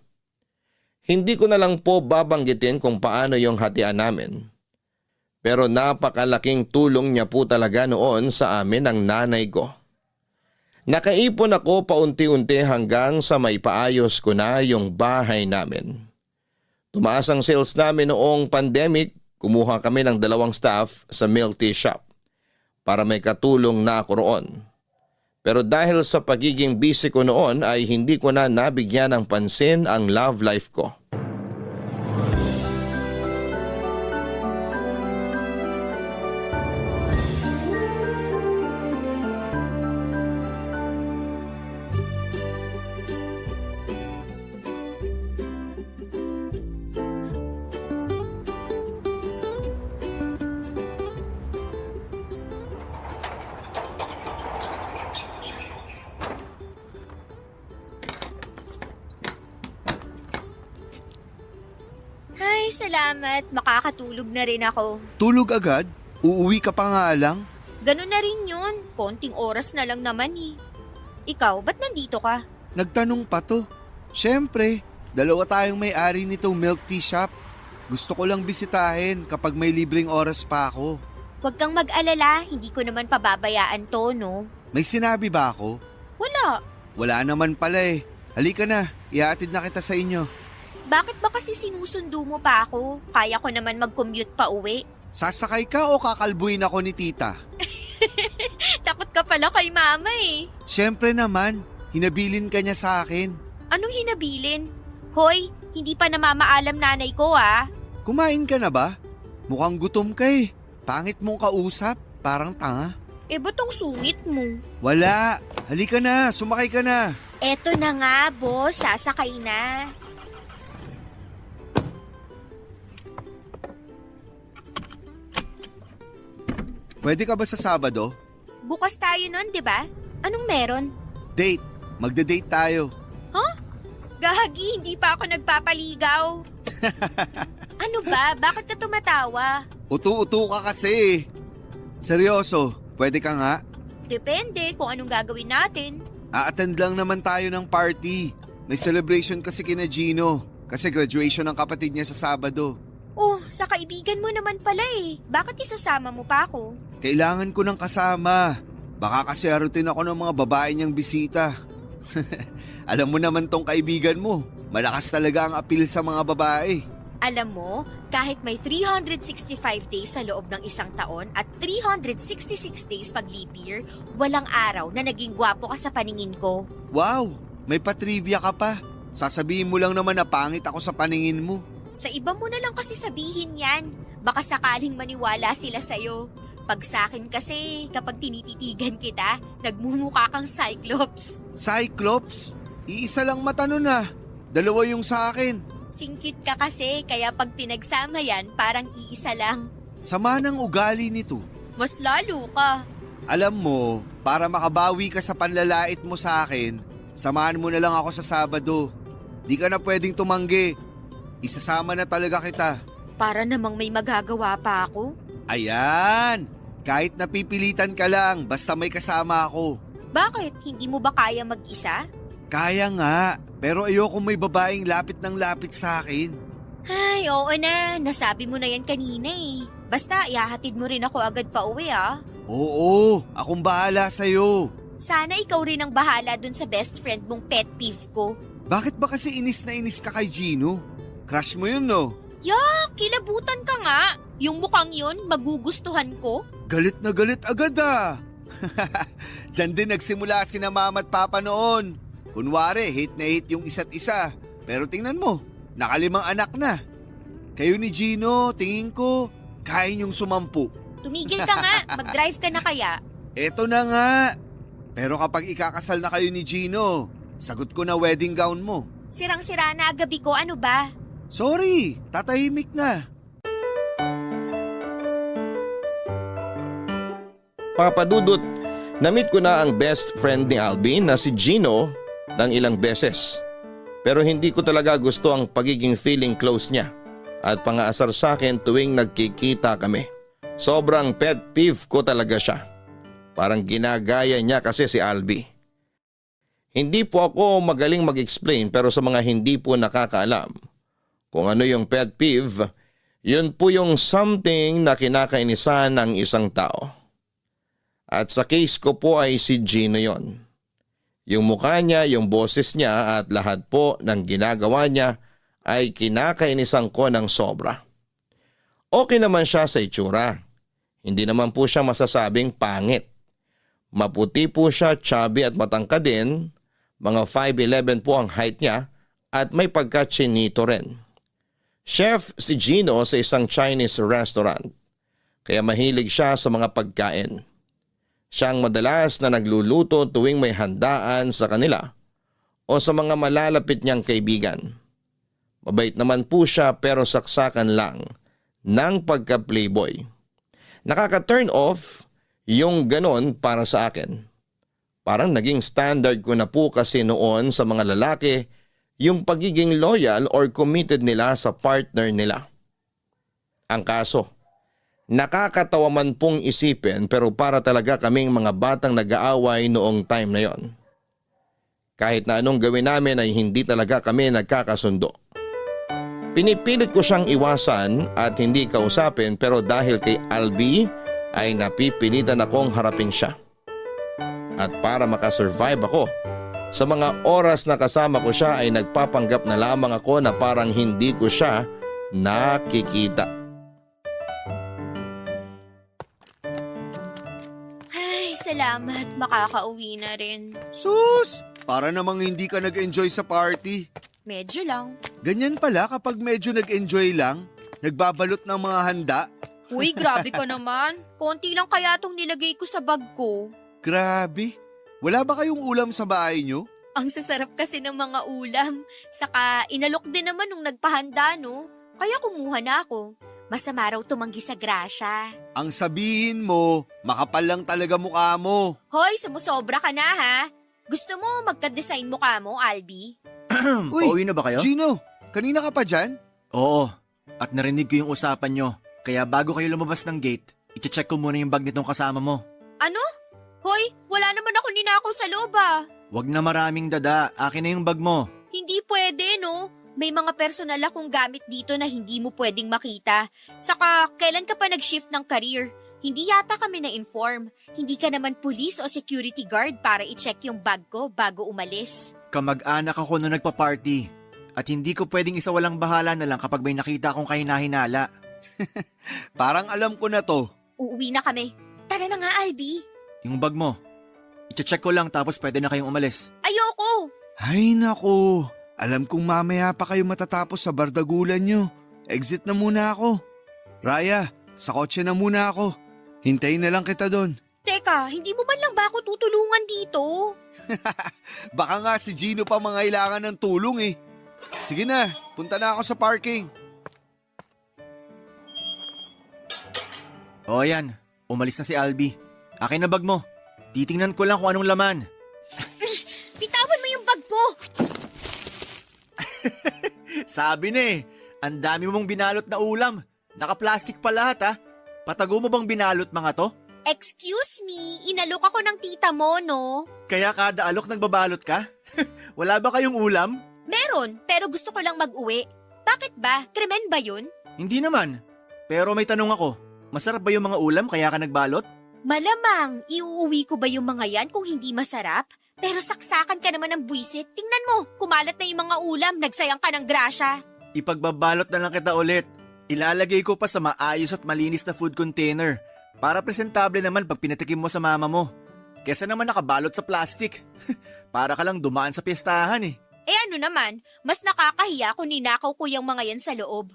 Hindi ko na lang po babanggitin kung paano yung hatian namin. Pero napakalaking tulong niya po talaga noon sa amin ng nanay ko. Nakaipon ako paunti-unti hanggang sa maipaayos ko na yung bahay namin. Tumaas ang sales namin noong pandemic, kumuha kami ng 2 staff sa milk tea shop para may katulong na ako roon. Pero dahil sa pagiging busy ko noon ay hindi ko na nabigyan ng pansin ang love life ko. Ay, salamat. Makakatulog na rin ako. Tulog agad? Uuwi ka pa nga lang? Ganun na rin yun. Konting oras na lang naman eh. Ikaw, ba't nandito ka? Nagtanong pa to. Siyempre, 2 tayong may-ari nitong milk tea shop. Gusto ko lang bisitahin kapag may libreng oras pa ako. Huwag kang mag-alala. Hindi ko naman pababayaan to, no? May sinabi ba ako? Wala. Wala naman pala eh. Halika na, ihatid na kita sa inyo. Bakit ba kasi sinusundo mo pa ako? Kaya ko naman mag-commute pa uwi. Sasakay ka o kakalbuin ako ni tita? Takot ka pala kay mama eh. Siyempre naman, hinabilin ka niya sa akin. Anong hinabilin? Hoy, hindi pa namamaalam nanay ko ah. Kumain ka na ba? Mukhang gutom ka eh. Pangit mong kausap, parang tanga. Eh, ba't ang sungit mo? Wala, halika na, sumakay ka na. Eto na nga, boss. Sasakay na. Pwede ka ba sa Sabado? Bukas tayo nun, di ba? Anong meron? Date, magde-date tayo. Gagi, hindi pa ako nagpapaligaw. Ano ba? Bakit ka tumatawa? Utu-utu ka kasi. Seryoso, pwede ka nga? Depende kung anong gagawin natin. A-attend lang naman tayo ng party. May celebration kasi kina Gino. Kasi graduation ng kapatid niya sa Sabado. Oh, sa kaibigan mo naman pala eh. Bakit isasama mo pa ako? Kailangan ko ng kasama. Baka kasi harutin ako ng mga babae niyang bisita. Alam mo naman tong kaibigan mo. Malakas talaga ang appeal sa mga babae. Alam mo, kahit may 365 days sa loob ng isang taon at 366 days pag leap year, walang araw na naging gwapo ka sa paningin ko. Wow, may patrivia ka pa. Sasabihin mo lang naman na pangit ako sa paningin mo. Sa iba mo na lang kasi sabihin yan. Baka sakaling maniwala sila sa'yo. Pag sa'kin kasi, kapag tinititigan kita, nagmumukha kang Cyclops. Cyclops? Iisa lang mata nun ah. 2 yung sa akin. Singkit ka kasi, kaya pag pinagsama yan, parang iisa lang. Sama ng ugali nito. Mas lalo ka. Alam mo, para makabawi ka sa panlalait mo sa akin, samahan mo na lang ako sa Sabado. Di ka na pwedeng tumanggi. Isasama na talaga kita. Para namang may magagawa pa ako. Ayan! Kahit napipilitan ka lang, basta may kasama ako. Bakit? Hindi mo ba kaya mag-isa? Kaya nga, pero ayoko may babaeng lapit ng lapit sa akin. Ay, oo na. Nasabi mo na yan kanina eh. Basta, ihahatid mo rin ako agad pa uwi ah. Oo, akong bahala sa'yo. Sana ikaw rin ang bahala dun sa best friend mong pet peeve ko. Bakit ba kasi inis na inis ka kay Gino? Crush mo yun, no? Yak, kilabutan ka nga. Yung mukhang yun, magugustuhan ko. Galit na galit agad ah. Diyan din nagsimula sina mama at papa noon. Kunwari, hate na hate yung isa't isa. Pero tingnan mo, nakalimang anak na. Kayo ni Gino, tingin ko, kaya niyong sumampu. Tumigil ka nga, mag-drive ka na kaya. Eto na nga. Pero kapag ikakasal na kayo ni Gino, sagot ko na wedding gown mo. Sirang-sira na gabi ko, ano ba? Sorry, tatahimik na. Papadudot, na-meet ko na ang best friend ni Albi na si Gino ng ilang beses. Pero hindi ko talaga gusto ang pagiging feeling close niya at pangaasar sa akin tuwing nagkikita kami. Sobrang pet peeve ko talaga siya. Parang ginagaya niya kasi si Albi. Hindi po ako magaling mag-explain pero sa mga hindi po nakakaalam kung ano yung pet peeve, yun po yung something na kinakainisan ng isang tao. At sa case ko po ay si Gino yon. Yung mukha niya, yung boses niya at lahat po ng ginagawa niya ay kinakainisan ko ng sobra. Okay naman siya sa itsura. Hindi naman po siya masasabing pangit. Maputi po siya, chubby at matangkad din. Mga 5'11 po ang height niya at may pagka-chinito rin. Chef si Gino sa isang Chinese restaurant. Kaya mahilig siya sa mga pagkain. Siya ang madalas na nagluluto tuwing may handaan sa kanila o sa mga malalapit niyang kaibigan. Mabait naman po siya pero saksakan lang ng pagka-playboy. Nakaka-turn off yung ganon para sa akin. Parang naging standard ko na po kasi noon sa mga lalaki yung pagiging loyal or committed nila sa partner nila. Ang kaso, nakakatawa man pong isipin pero para talaga kaming mga batang nag-aaway noong time na yon. Kahit na anong gawin namin ay hindi talaga kami nagkakasundo. Pinipilit ko siyang iwasan at hindi kausapin pero dahil kay Albi ay napipilitan akong harapin siya. At para makasurvive ako, sa mga oras na kasama ko siya ay nagpapanggap na lamang ako na parang hindi ko siya nakikita. Ay, salamat. Makakauwi na rin. Sus! Para namang hindi ka nag-enjoy sa party. Medyo lang. Ganyan pala kapag medyo nag-enjoy lang, nagbabalot ng mga handa. Uy, grabe ka naman. Konti lang kaya tong nilagay ko sa bag ko. Grabe. Wala ba kayong ulam sa bahay nyo? Ang sasarap kasi ng mga ulam. Saka inalok din naman nung nagpahanda, no? Kaya kumuha na ako. Masama raw tumanggi sa grasya. Ang sabihin mo, makapal lang talaga mukha mo. Hoy, sumusobra ka na ha? Gusto mo magka-design mukha mo, Albi? Uy, Pauwi na ba kayo? Gino, kanina ka pa dyan? Oo, at narinig ko yung usapan nyo. Kaya bago kayo lumabas ng gate, i-check ko muna yung bag nitong kasama mo. Ano? Hoy, wala naman ako ninakaw sa loob ah. Wag na maraming dada, akin na yung bag mo. Hindi pwede, no? May mga personal akong gamit dito na hindi mo pwedeng makita. Saka, kailan ka pa nag-shift ng career? Hindi yata kami na-inform. Hindi ka naman police o security guard para i-check yung bag ko bago umalis. Kamag-anak ako nung nagpa-party. At hindi ko pwedeng isawalang bahala na lang kapag may nakita akong kahinahinala. Parang alam ko na to. Uuwi na kami. Tara na nga, Albi. Yung bag mo, i-check ko lang tapos pwede na kayong umalis. Ayoko! Ay nako, alam kong mamaya pa kayo matatapos sa bardagulan nyo. Exit na muna ako. Raya, sa kotse na muna ako. Hintayin na lang kita doon. Teka, hindi mo man lang ba ako tutulungan dito? Baka nga si Gino pa mangailangan ng tulong eh. Sige na, punta na ako sa parking. O yan, umalis na si Albi. Akin na bag mo. Titingnan ko lang kung anong laman. Bitawan mo yung bag ko! Sabi na eh, ang dami mong binalot na ulam. Naka-plastic pa lahat ha. Patago mo bang binalot mga to? Excuse me, inalok ako ng tita mo, no? Kaya kada alok nagbabalot ka? Wala ba kayong ulam? Meron, pero gusto ko lang mag-uwi. Bakit ba? Krimen ba yun? Hindi naman. Pero may tanong ako. Masarap ba yung mga ulam kaya ka nagbalot? Malamang, iuuwi ko ba yung mga yan kung hindi masarap? Pero saksakan ka naman ng buwisit. Tingnan mo, kumalat na yung mga ulam, nagsayang ka ng grasya. Ipagbabalot na lang kita ulit. Ilalagay ko pa sa maayos at malinis na food container para presentable naman pag pinatikim mo sa mama mo. Kesa naman nakabalot sa plastic. Para ka lang dumaan sa piyestahan eh. Eh ano naman, mas nakakahiya kung ninakaw ko yung mga yan sa loob.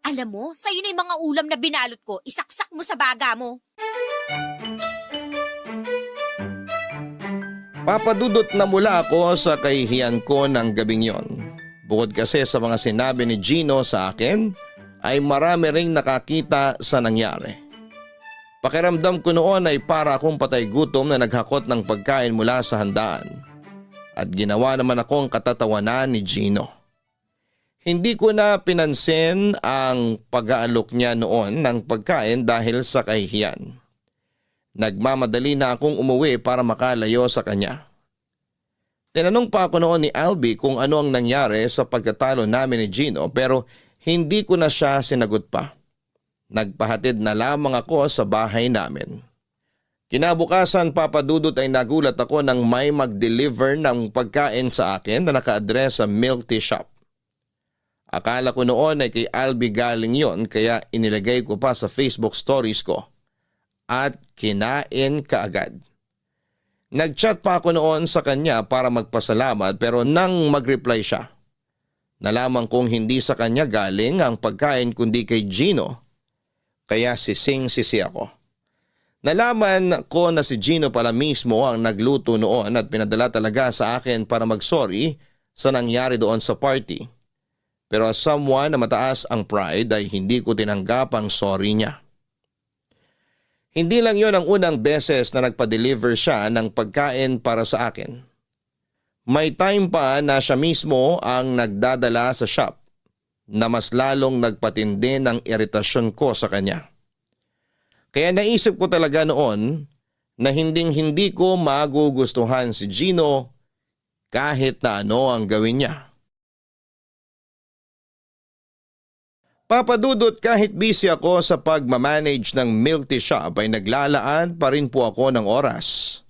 Alam mo, sa'yo na yung mga ulam na binalot ko, isaksak mo sa baga mo. Papadudot na mula ako sa kahihiyan ko ng gabing yon. Bukod kasi sa mga sinabi ni Gino sa akin, ay marami ring nakakita sa nangyari. Pakiramdam ko noon ay para akong patay gutom na naghakot ng pagkain mula sa handaan. At ginawa naman akong katatawanan ni Gino. Hindi ko na pinansin ang pag-aalok niya noon ng pagkain dahil sa kahihiyan. Nagmamadali na akong umuwi para makalayo sa kanya. Tinanong pa ako noon ni Albi kung ano ang nangyari sa pagkatalo namin ni Gino pero hindi ko na siya sinagot pa. Nagpahatid na lamang ako sa bahay namin. Kinabukasan Papadudot ay nagulat ako nang may mag-deliver ng pagkain sa akin na naka-address sa milk tea shop. Akala ko noon ay kay Albi galing yon kaya inilagay ko pa sa Facebook stories ko. At kinain kaagad. Nag-chat pa ako noon sa kanya para magpasalamat pero nang mag-reply siya, nalaman kong hindi sa kanya galing ang pagkain kundi kay Gino, kaya sising-sisi ako. Nalaman ko na si Gino pala mismo ang nagluto noon at pinadala talaga sa akin para mag-sorry sa nangyari doon sa party. Pero as someone na mataas ang pride ay hindi ko tinanggap ang sorry niya. Hindi lang yon ang unang beses na nagpa-deliver siya ng pagkain para sa akin. May time pa na siya mismo ang nagdadala sa shop na mas lalong nagpatindi ng iritasyon ko sa kanya. Kaya naisip ko talaga noon na hindi ko magugustuhan si Gino kahit na ano ang gawin niya. Papadudot kahit busy ako sa pagmamanage ng milk tea shop ay naglalaan pa rin po ako ng oras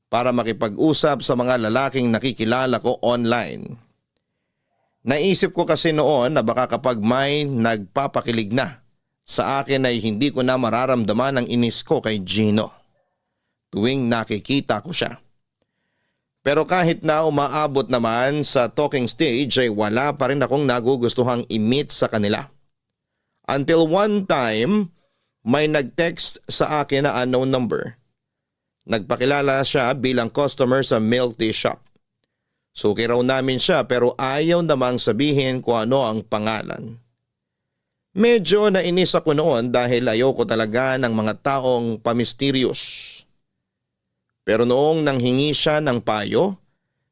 para makipag-usap sa mga lalaking nakikilala ko online. Naisip ko kasi noon na baka kapag may nagpapakilig na sa akin ay hindi ko na mararamdaman ang inis ko kay Gino tuwing nakikita ko siya. Pero kahit na umaabot naman sa talking stage ay wala pa rin akong nagugustuhang i-meet sa kanila. Until one time, may nag-text sa akin na unknown number. Nagpakilala siya bilang customer sa milk tea shop. Suki raw namin siya pero ayaw namang sabihin kung ano ang pangalan. Medyo nainis ako noon dahil ayoko talaga ng mga taong pamisterious. Pero noong nanghingi siya ng payo,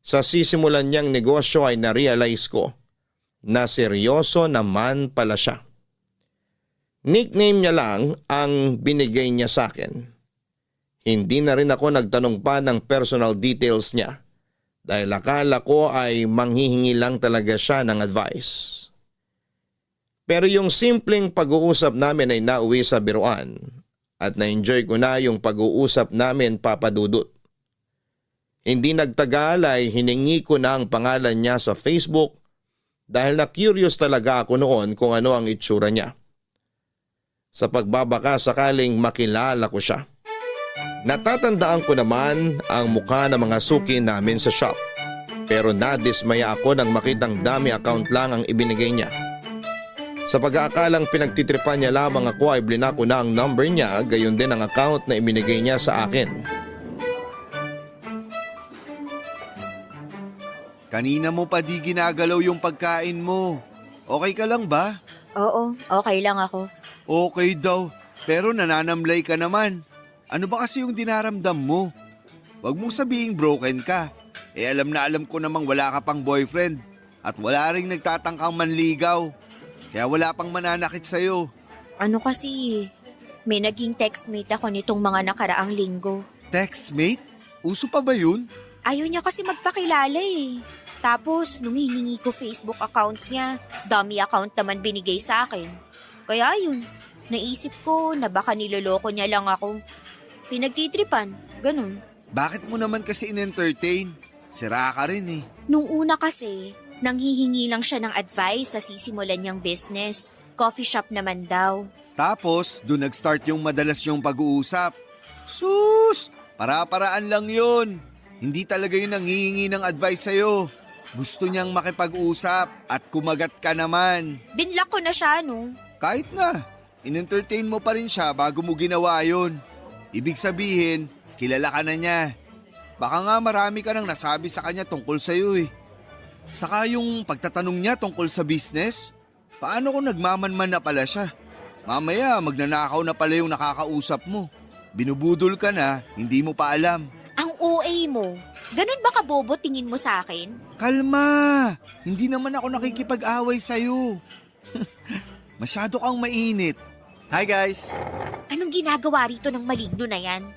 sa sisimulan niyang negosyo ay na-realize ko na seryoso naman pala siya. Nickname niya lang ang binigay niya sa akin. Hindi na rin ako nagtanong pa ng personal details niya dahil akala ko ay manghihingi lang talaga siya ng advice. Pero yung simpleng pag-uusap namin ay nauwi sa biruan at na-enjoy ko na yung pag-uusap namin Papadudot. Hindi nagtagal ay hiningi ko na ang pangalan niya sa Facebook dahil na-curious talaga ako noon kung ano ang itsura niya. Sa pagbabaka sakaling makilala ko siya. Natatandaan ko naman ang mukha ng mga suki namin sa shop. Pero nadismaya ako nang makitang dami account lang ang ibinigay niya. Sa pag-aakalang pinagtitripan niya lamang ako ay blinako na ang number niya, gayon din ang account na ibinigay niya sa akin. Kanina mo pa di ginagalaw yung pagkain mo. Okay ka lang ba? Oo, okay lang ako. Okay daw, pero nananamlay ka naman. Ano ba kasi yung dinaramdam mo? Huwag mong sabihing broken ka. Alam na alam ko namang wala ka pang boyfriend at wala ring nagtatangkang manligaw. Kaya wala pang mananakit sa'yo. Ano kasi, may naging textmate ako nitong mga nakaraang linggo. Textmate? Uso pa ba yun? Ayaw niya kasi magpakilala eh. Tapos, nung hiningi ko Facebook account niya, dummy account naman binigay sa akin. Kaya yun, naisip ko na baka niloloko niya lang ako. Pinagtitripan, ganun. Bakit mo naman kasi in-entertain? Sira ka rin eh. Nung una kasi, nanghihingi lang siya ng advice sa sisimulan niyang business. Coffee shop naman daw. Tapos, doon nag-start yung madalas yung pag-uusap. Sus! Para-paraan lang yun. Hindi talaga yung nanghihingi ng advice sa'yo. Gusto niyang makipag-usap at kumagat ka naman. Binlock ko na siya, no? Kahit na, in-entertain mo pa rin siya bago mo ginawa yun. Ibig sabihin, kilala ka na niya. Baka nga marami ka nang nasabi sa kanya tungkol sa'yo eh. Saka yung pagtatanong niya tungkol sa business, paano kung nagmamanman na pala siya? Mamaya magnanakaw na pala yung nakakausap mo. Binubudol ka na, hindi mo pa alam. Ang OA mo. Ganun ba kabobo tingin mo sa akin? Kalma! Hindi naman ako nakikipag-away sa'yo. Masyado kang mainit. Hi guys! Anong ginagawa rito ng maligno na yan?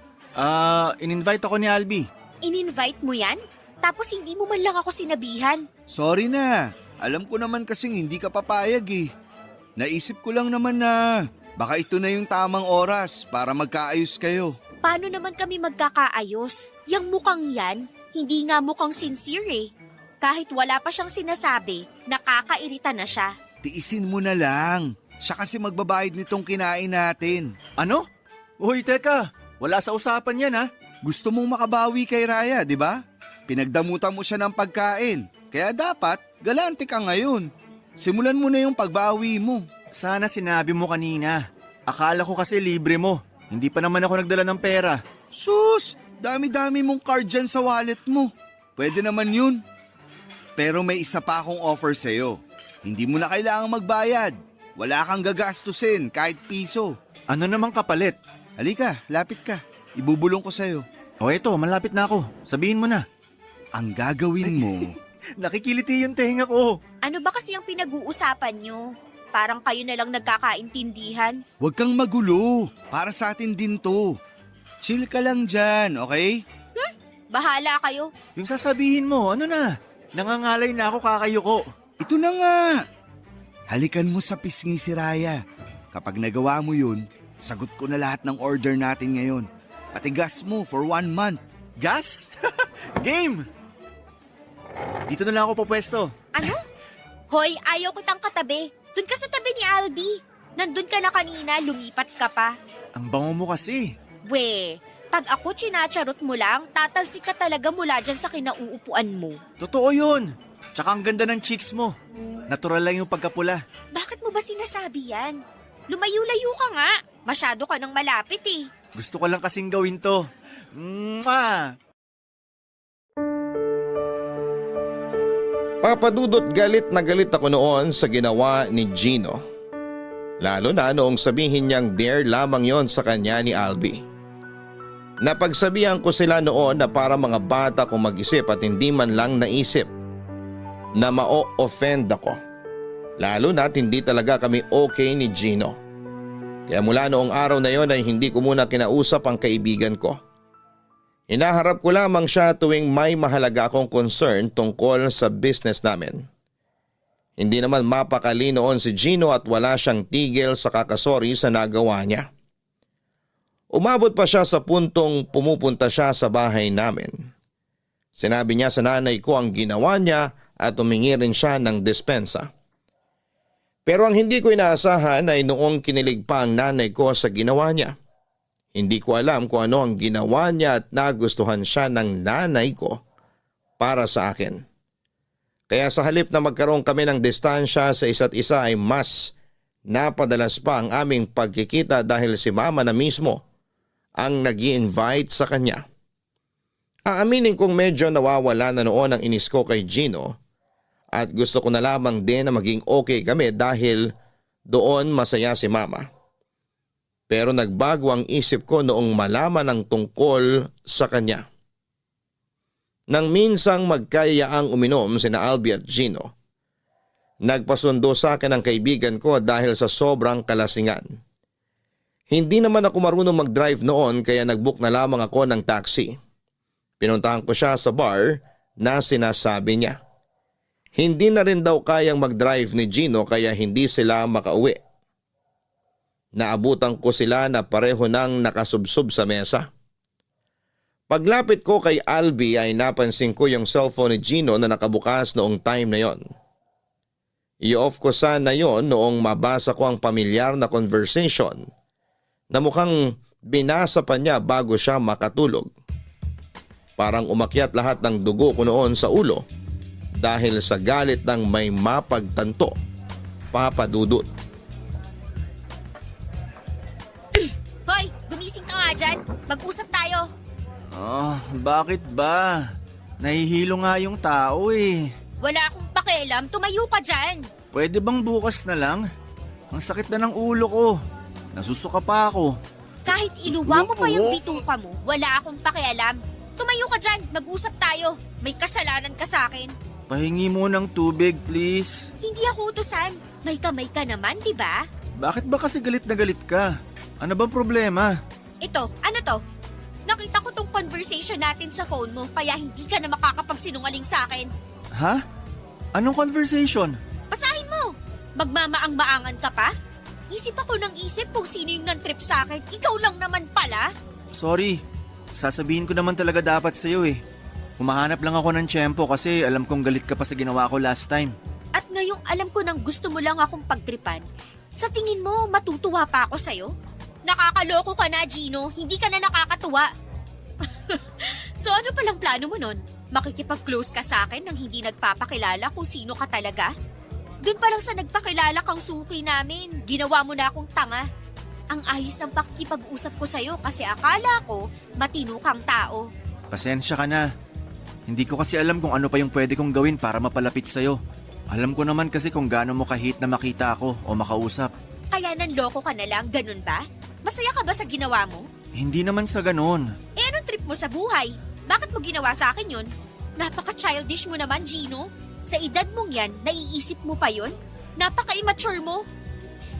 In-invite ako ni Albi. In-invite mo yan? Tapos hindi mo man lang ako sinabihan. Sorry na. Alam ko naman kasing hindi ka papayag eh. Naisip ko lang naman na baka ito na yung tamang oras para magkaayos kayo. Paano naman kami magkakaayos? Yang mukhang yan, hindi nga mukhang sincere eh. Kahit wala pa siyang sinasabi, nakakairita na siya. Tiisin mo na lang. Siya kasi magbabayad nitong kinain natin. Ano? Uy, teka. Wala sa usapan yan ha. Gusto mong makabawi kay Raya, di ba? Pinagdamutan mo siya ng pagkain. Kaya dapat, galante ka ngayon. Simulan mo na yung pagbawi mo. Sana sinabi mo kanina. Akala ko kasi libre mo. Hindi pa naman ako nagdala ng pera. Sus! Dami-dami mong card dyan sa wallet mo. Pwede naman yun. Pero may isa pa akong offer sa'yo. Hindi mo na kailangang magbayad. Wala kang gagastusin kahit piso. Ano namang kapalit? Halika, lapit ka. Ibubulong ko sa'yo. O eto, malapit na ako. Sabihin mo na. Ang gagawin mo... Nakikiliti yung tenga ko. Ano ba kasi ang pinag-uusapan nyo? Parang kayo na lang nagkakaintindihan. Huwag kang magulo. Para sa atin din to. Chill ka lang dyan, okay? Bahala kayo. Yung sasabihin mo, ano na? Nangangalay na ako kakayuko. Ito na nga. Halikan mo sa pisngi si Raya. Kapag nagawa mo yun, sagot ko na lahat ng order natin ngayon. Pati gas mo for 1 month. Gas? Game! Dito na lang ako papwesto. Ano? Hoy, ayaw kitang katabi. Doon ka sa tabi ni Albi. Nandun ka na kanina, lumipat ka pa. Ang bango mo kasi. We, pag ako chinacharot mo lang, tatalsik ka talaga mula dyan sa kinauupuan mo. Totoo yun. Tsaka ang ganda ng cheeks mo. Natural lang yung pagkapula. Bakit mo ba sinasabi yan? Lumayo-layo ka nga. Masyado ka nang malapit eh. Gusto ko lang kasing gawin to. Mwah! Papadudot galit na galit ako noon sa ginawa ni Gino. Lalo na noong sabihin niyang dare lamang yon sa kanya ni Albi. Napagsabihan ko sila noon na para mga bata kung mag-isip at hindi man lang naisip na ma-offend ako. Lalo na't hindi talaga kami okay ni Gino. Kaya mula noong araw na yon ay hindi ko muna kinausap ang kaibigan ko. Inaharap ko lamang siya tuwing may mahalaga akong concern tungkol sa business namin. Hindi naman mapakali noon si Gino at wala siyang tigil sa kakasori sa nagawa niya. Umabot pa siya sa puntong pumupunta siya sa bahay namin. Sinabi niya sa nanay ko ang ginawa niya at humingi rin siya ng dispensa. Pero ang hindi ko inaasahan ay noong kinilig pa ang nanay ko sa ginawa niya. Hindi ko alam kung ano ang ginawa niya at nagustuhan siya ng nanay ko para sa akin. Kaya sa halip na magkaroon kami ng distansya sa isa't isa ay mas napadalas pa ang aming pagkikita dahil si mama na mismo ang nag-i-invite sa kanya. Aaminin kong medyo nawawala na noon ang inis ko kay Gino at gusto ko na lamang din na maging okay kami dahil doon masaya si mama. Pero nagbago ang isip ko noong malaman ang tungkol sa kanya. Nang minsang magkayaang uminom sina Albi at Gino, nagpasundo sa akin ang kaibigan ko dahil sa sobrang kalasingan. Hindi naman ako marunong mag-drive noon kaya nag-book na lamang ako ng taxi. Pinuntahan ko siya sa bar na sinasabi niya. Hindi na rin daw kayang mag-drive ni Gino kaya hindi sila makauwi. Naabutan ko sila na pareho nang nakasubsob sa mesa. Paglapit ko kay Albi ay napansin ko yung cellphone ni Gino na nakabukas noong time na yon. I-off ko sana yon noong mabasa ko ang pamilyar na conversation na mukhang binasa pa niya bago siya makatulog. Parang umakyat lahat ng dugo ko noon sa ulo dahil sa galit ng may mapagtanto, Papa Dudut. Hoy, gumising ka nga dyan. Mag-usap tayo. Bakit ba? Nahihilo nga yung tao eh. Wala akong pakialam. Tumayo ka dyan. Pwede bang bukas na lang? Ang sakit na ng ulo ko. Nasusuka pa ako. Kahit iluwa mo pa yung bituka mo, wala akong pakialam. Tumayo ka dyan. Mag-usap tayo. May kasalanan ka sa akin. Pahingi mo ng tubig, please. Hindi ako utusan. May kamay ka naman, di ba? Bakit ba kasi galit na galit ka? Ano bang problema? Ito, ano to? Nakita ko tong conversation natin sa phone mo kaya hindi ka na makakapagsinungaling sa akin. Ha? Anong conversation? Basahin mo! Magmamaang-maangan ka pa? Isip ako ng isip kung sino yung nan-trip sa akin. Ikaw lang naman pala. Sorry. Sasabihin ko naman talaga dapat sa'yo eh. Humahanap lang ako ng tiyempo kasi alam kong galit ka pa sa ginawa ko last time. At ngayong alam ko nang gusto mo lang akong pagtripan, sa tingin mo matutuwa pa ako sa'yo? Nakakaloko ka na, Gino. Hindi ka na nakakatuwa. So ano palang plano mo nun? Makikipag-close ka sa akin nang hindi nagpapakilala kung sino ka talaga? Doon pa lang sa nagpakilala kang suki namin, ginawa mo na akong tanga. Ang ayos ng pakikipag-usap ko sa'yo kasi akala ko matino kang tao. Pasensya ka na. Hindi ko kasi alam kung ano pa yung pwede kong gawin para mapalapit sa'yo. Alam ko naman kasi kung gaano mo kahit na makita ako o makausap. Kaya nanloko ka na lang, ganun ba? Masaya ka ba sa ginawa mo? Hindi naman sa ganon. Eh anong trip mo sa buhay? Bakit mo ginawa sa akin yun? Napaka-childish mo naman, Gino. Sa edad mong yan, naiisip mo pa yun? Napaka-immature mo.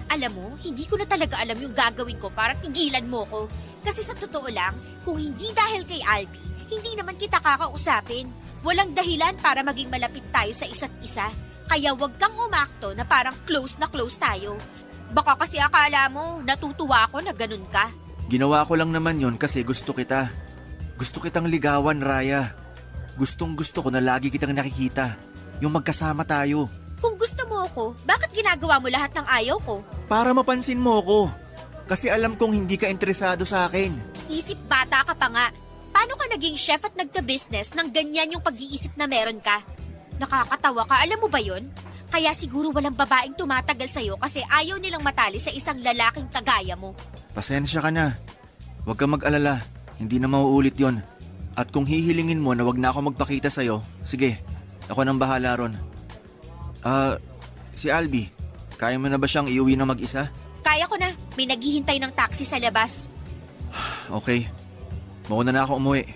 Alam mo, hindi ko na talaga alam yung gagawin ko para tigilan mo ko. Kasi sa totoo lang, kung hindi dahil kay Albi, hindi naman kita kakausapin. Walang dahilan para maging malapit tayo sa isa't isa. Kaya wag kang umakto na parang close na close tayo. Baka kasi akala mo, natutuwa ako na ganun ka. Ginawa ko lang naman yon kasi gusto kita. Gusto kitang ligawan, Raya. Gustong gusto ko na lagi kitang nakikita. Yung magkasama tayo. Kung gusto mo ako, bakit ginagawa mo lahat ng ayaw ko? Para mapansin mo ko. Kasi alam kong hindi ka interesado sa akin. Isip bata ka pa nga. Paano ka naging chef at nagka-business nang ganyan yung pag-iisip na meron ka? Nakakatawa ka, alam mo ba yun? Kaya siguro walang babaeng tumatagal sa'yo kasi ayaw nilang matali sa isang lalaking kagaya mo. Pasensya ka na. Huwag kang mag-alala. Hindi na mauulit yon. At kung hihilingin mo na wag na ako magpakita sa'yo, sige, ako nang bahala ron. Si Albi, kaya mo na ba siyang iuwi na mag-isa? Kaya ko na. May naghihintay ng taxi sa labas. Okay. Mauna na ako umuwi.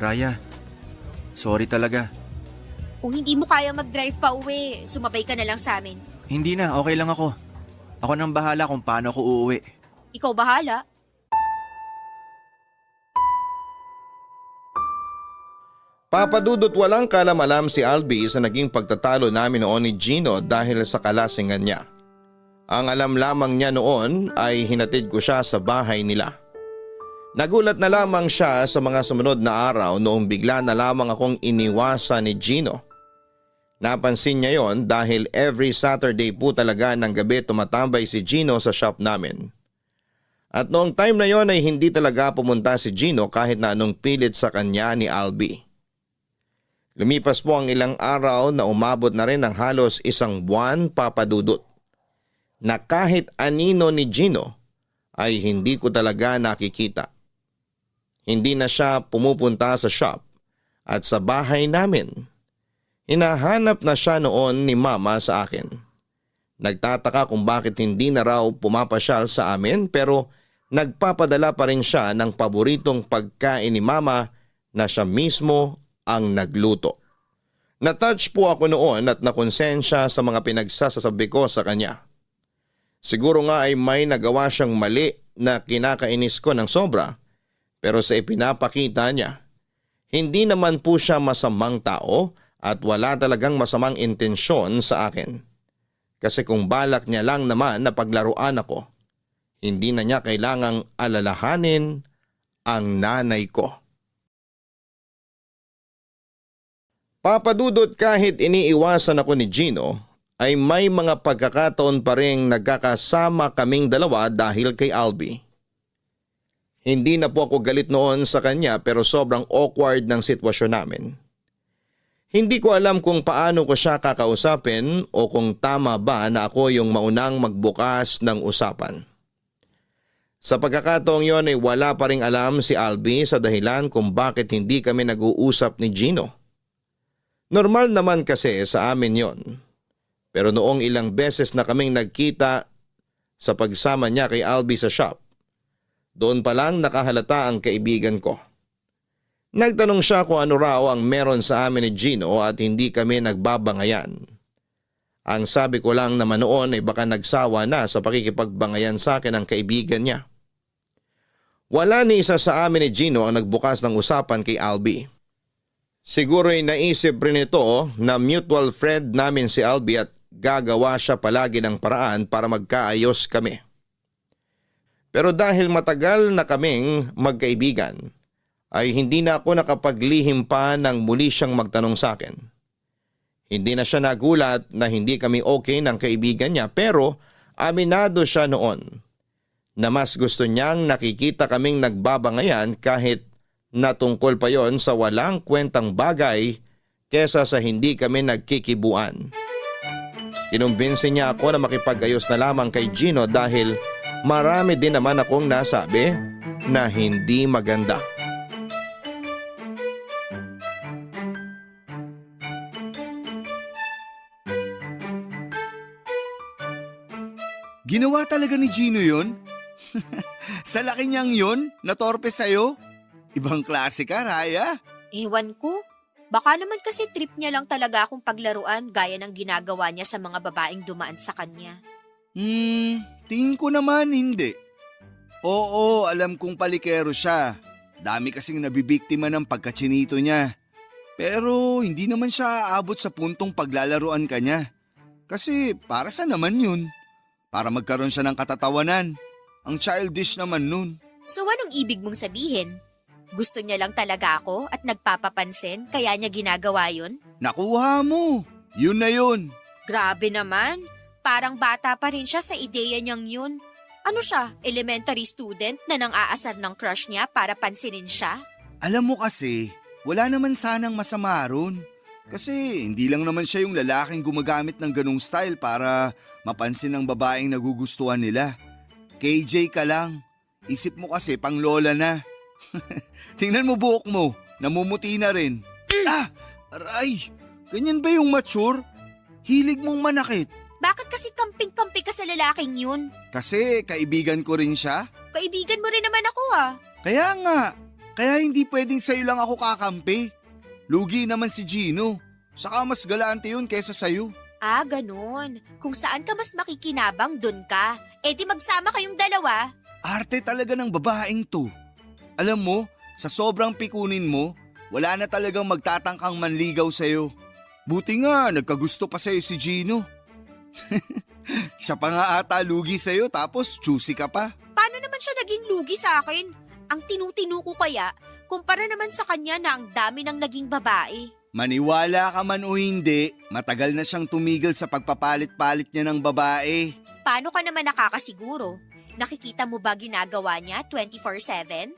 Raya, sorry talaga. Kung hindi mo kaya mag-drive pa uwi, sumabay ka na lang sa amin. Hindi na, okay lang ako. Ako nang bahala kung paano ako uuwi. Ikaw bahala. Papa Dudut, walang kalam-alam si Albi sa naging pagtatalo namin noon ni Gino dahil sa kalasingan niya. Ang alam lamang niya noon ay hinatid ko siya sa bahay nila. Nagulat na lamang siya sa mga sumunod na araw noong bigla na lamang akong iniwasan ni Gino. Napansin niya yon dahil every Saturday po talaga ng gabi tumatambay si Gino sa shop namin. At noong time na yon ay hindi talaga pumunta si Gino kahit na anong pilit sa kanya ni Albi. Lumipas po ang ilang araw na umabot na rin ng halos isang buwan, Papa Dudut, na kahit anino ni Gino ay hindi ko talaga nakikita. Hindi na siya pumupunta sa shop at sa bahay namin. Hinahanap na siya noon ni Mama sa akin. Nagtataka kung bakit hindi na raw pumapasyal sa amin pero nagpapadala pa rin siya ng paboritong pagkain ni Mama na siya mismo ang nagluto. Natouch po ako noon at nakonsensya sa mga pinagsasasabi ko sa kanya. Siguro nga ay may nagawa siyang mali na kinakainis ko ng sobra, pero sa ipinapakita niya, hindi naman po siya masamang tao at wala talagang masamang intensyon sa akin. Kasi kung balak niya lang naman na paglaruan ako, hindi na niya kailangang alalahanin ang nanay ko. Papadudot, kahit iniiwasan ako ni Gino, ay may mga pagkakataon pa rin nagkakasama kaming dalawa dahil kay Albi. Hindi na po ako galit noon sa kanya pero sobrang awkward ng sitwasyon namin. Hindi ko alam kung paano ko siya kakausapin o kung tama ba na ako yung maunang magbukas ng usapan. Sa pagkakataong yon ay wala pa ring alam si Albi sa dahilan kung bakit hindi kami nag-uusap ni Gino. Normal naman kasi sa amin yon. Pero noong ilang beses na kaming nagkita sa pagsama niya kay Albi sa shop, doon pa lang nakahalata ang kaibigan ko. Nagtanong siya kung ano raw ang meron sa amin ni Gino at hindi kami nagbabangayan. Ang sabi ko lang naman noon ay baka nagsawa na sa pakikipagbangayan sa akin ang kaibigan niya. Wala ni isa sa amin ni Gino ang nagbukas ng usapan kay Albi. Siguro ay naisip rin ito na mutual friend namin si Albi at gagawa siya palagi ng paraan para magkaayos kami. Pero dahil matagal na kaming magkaibigan, ay hindi na ako nakapaglihim pa nang muli siyang magtanong sa akin. Hindi na siya nagulat na hindi kami okay ng kaibigan niya pero aminado siya noon na mas gusto niyang nakikita kaming nagbabangayan kahit natungkol pa yon sa walang kwentang bagay kesa sa hindi kami nagkikibuan. Kinumbinsi niya ako na makipag-ayos na lamang kay Gino dahil marami din naman akong nasabi na hindi maganda. Ginawa talaga ni Gino yun? Sa laki niyang yun, natorpe sa'yo? Ibang klase ka, Raya. Ewan ko. Baka naman kasi trip niya lang talaga akong paglaruan gaya ng ginagawa niya sa mga babaeng dumaan sa kanya. Tingin ko naman hindi. Oo, alam kong palikero siya. Dami kasing nabibiktima ng pagkachinito niya. Pero hindi naman siya aabot sa puntong paglalaruan ka niya. Kasi para sa naman yun? Para magkaroon siya ng katatawanan. Ang childish naman nun. So anong ibig mong sabihin? Gusto niya lang talaga ako at nagpapapansin kaya niya ginagawa yun? Nakuha mo. Yun na yun. Grabe naman. Parang bata pa rin siya sa ideya niyang yun. Ano siya, elementary student na nang-aasar ng crush niya para pansinin siya? Alam mo kasi, wala naman sanang masama ron. Kasi hindi lang naman siya yung lalaking gumagamit ng ganong style para mapansin ng babaeng nagugustuhan nila. KJ ka lang. Isip mo kasi pang lola na. Tingnan mo buhok mo, namumuti na rin. Aray! Ganyan ba yung mature? Hilig mong manakit. Bakit kasi kamping-kampi ka sa lalaking yun? Kasi kaibigan ko rin siya. Kaibigan mo rin naman ako Kaya nga, kaya hindi pwedeng sa'yo lang ako kakampi. Lugi naman si Gino. Saka mas galante yun kesa sa'yo. Ganun. Kung saan ka mas makikinabang, dun ka. Eh di magsama kayong dalawa. Arte talaga ng babaeng to. Alam mo, sa sobrang pikunin mo, wala na talagang magtatangkang manligaw sa'yo. Buti nga, nagkagusto pa sa'yo si Gino. Siya pa nga ata lugi sa'yo tapos choosy ka pa. Paano naman siya naging lugi sa akin? Ang tinutinu ko kaya, kumpara naman sa kanya na ang dami ng naging babae. Maniwala ka man o hindi, matagal na siyang tumigil sa pagpapalit-palit niya ng babae. Paano ka naman nakakasiguro? Nakikita mo ba ginagawa niya 24/7?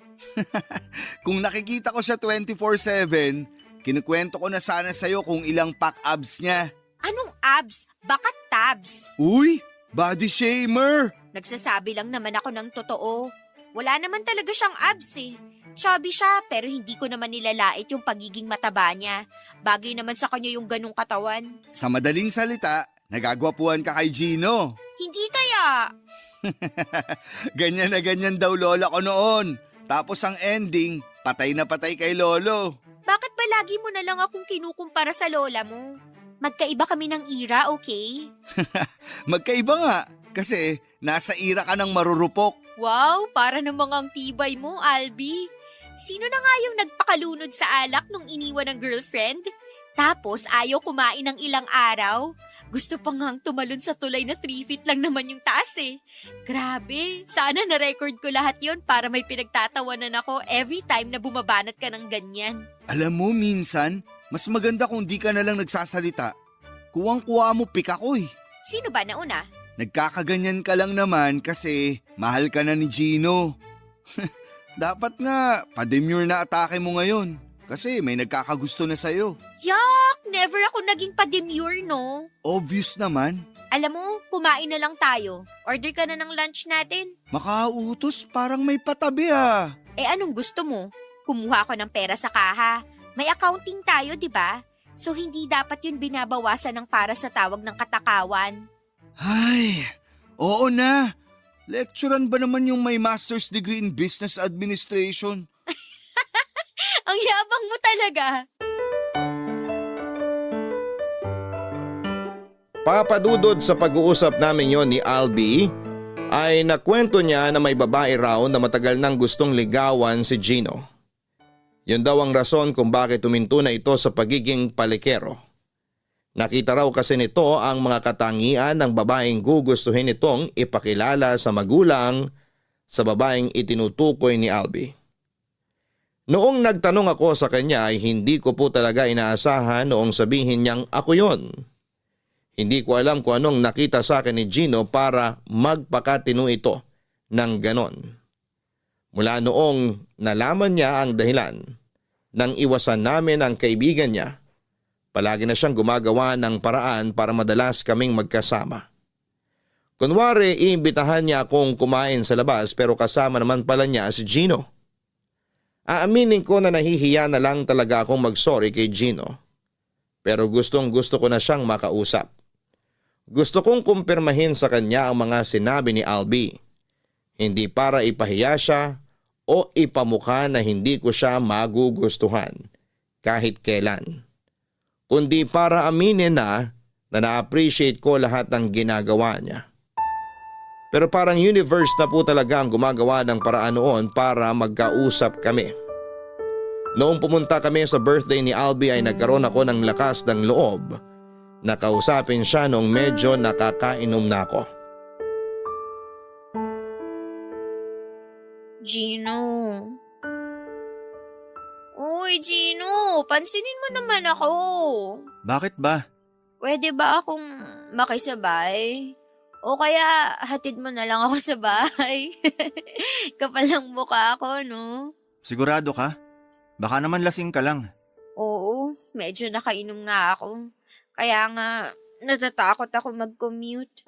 Kung nakikita ko siya 24/7, kinukwento ko na sana sa'yo kung ilang pack abs niya. Anong abs? Baka tabs. Uy, body shamer! Nagsasabi lang naman ako ng totoo. Wala naman talaga siyang abs eh. Chubby siya pero hindi ko naman nilalait yung pagiging mataba niya. Bagay naman sa kanya yung ganung katawan. Sa madaling salita, nagagwapuhan ka kay Gino. Hindi kaya. Ganyan na ganyan daw lola ko noon. Tapos ang ending, patay na patay kay lolo. Bakit ba lagi mo na lang akong kinukumpara sa lola mo? Magkaiba kami ng era, okay? Magkaiba nga. Kasi nasa ira ka ng marurupok. Wow, para namang ang tibay mo, Albi. Sino na nga yung nagpakalunod sa alak nung iniwan ng girlfriend? Tapos ayaw kumain ng ilang araw? Gusto pa ngang tumalon sa tulay na 3 feet lang naman yung taas eh. Grabe, sana na-record ko lahat yon para may pinagtatawanan ako every time na bumabanat ka ng ganyan. Alam mo, minsan, mas maganda kung di ka na lang nagsasalita. Kuwang-kuwa mo pika ko eh. Sino ba nauna? Nagkakaganyan ka lang naman kasi mahal ka na ni Gino. Dapat nga, pa-demure na atake mo ngayon. Kasi may nagkakagusto na sa'yo. Yak! Never ako naging pa-demure, no? Obvious naman. Alam mo, kumain na lang tayo. Order ka na ng lunch natin. Makautos, parang may patabi ah. Eh anong gusto mo? Kumuha ko ng pera sa kaha. May accounting tayo, di ba? So hindi dapat yun binabawasan ng para sa tawag ng katakawan. Ay, oo na. Lecturean ba naman yung may master's degree in business administration? Ang yabang mo talaga. Papadudod sa pag-uusap namin yon ni Albi ay nakwento niya na may babae raw na matagal nang gustong ligawan si Gino. Yun daw ang rason kung bakit tuminto na ito sa pagiging palikero. Nakita raw kasi nito ang mga katangian ng babaeng gugustuhin nitong ipakilala sa magulang sa babaeng itinutukoy ni Albi. Noong nagtanong ako sa kanya ay hindi ko po talaga inaasahan noong sabihin niyang ako yon. Hindi ko alam kung anong nakita sa akin ni Gino para magpakatino ito ng ganon. Mula noong nalaman niya ang dahilan nang iwasan namin ang kaibigan niya, palagi na siyang gumagawa ng paraan para madalas kaming magkasama. Kunwari, iimbitahan niya akong kumain sa labas pero kasama naman pala niya si Gino. Aaminin ko na nahihiya na lang talaga akong mag-sorry kay Gino. Pero gustong gusto ko na siyang makausap. Gusto kong kumpirmahin sa kanya ang mga sinabi ni Albi. Hindi para ipahiya siya o ipamukha na hindi ko siya magugustuhan kahit kailan. Kundi para aminin na na-appreciate ko lahat ng ginagawa niya. Pero parang universe na po talaga ang gumagawa ng paraan noon para magkausap kami. Noong pumunta kami sa birthday ni Albi ay nagkaroon ako ng lakas ng loob na kausapin siya noong medyo nakakainom na ako. Gino. Uy, Gino, pansinin mo naman ako. Bakit ba? Pwede ba akong makisabay? O kaya hatid mo na lang ako sa bahay. Kapal ng mukha ako, no? Sigurado ka? Baka naman lasing ka lang. Oo, medyo nakainom nga ako. Kaya nga, natatakot ako mag-commute.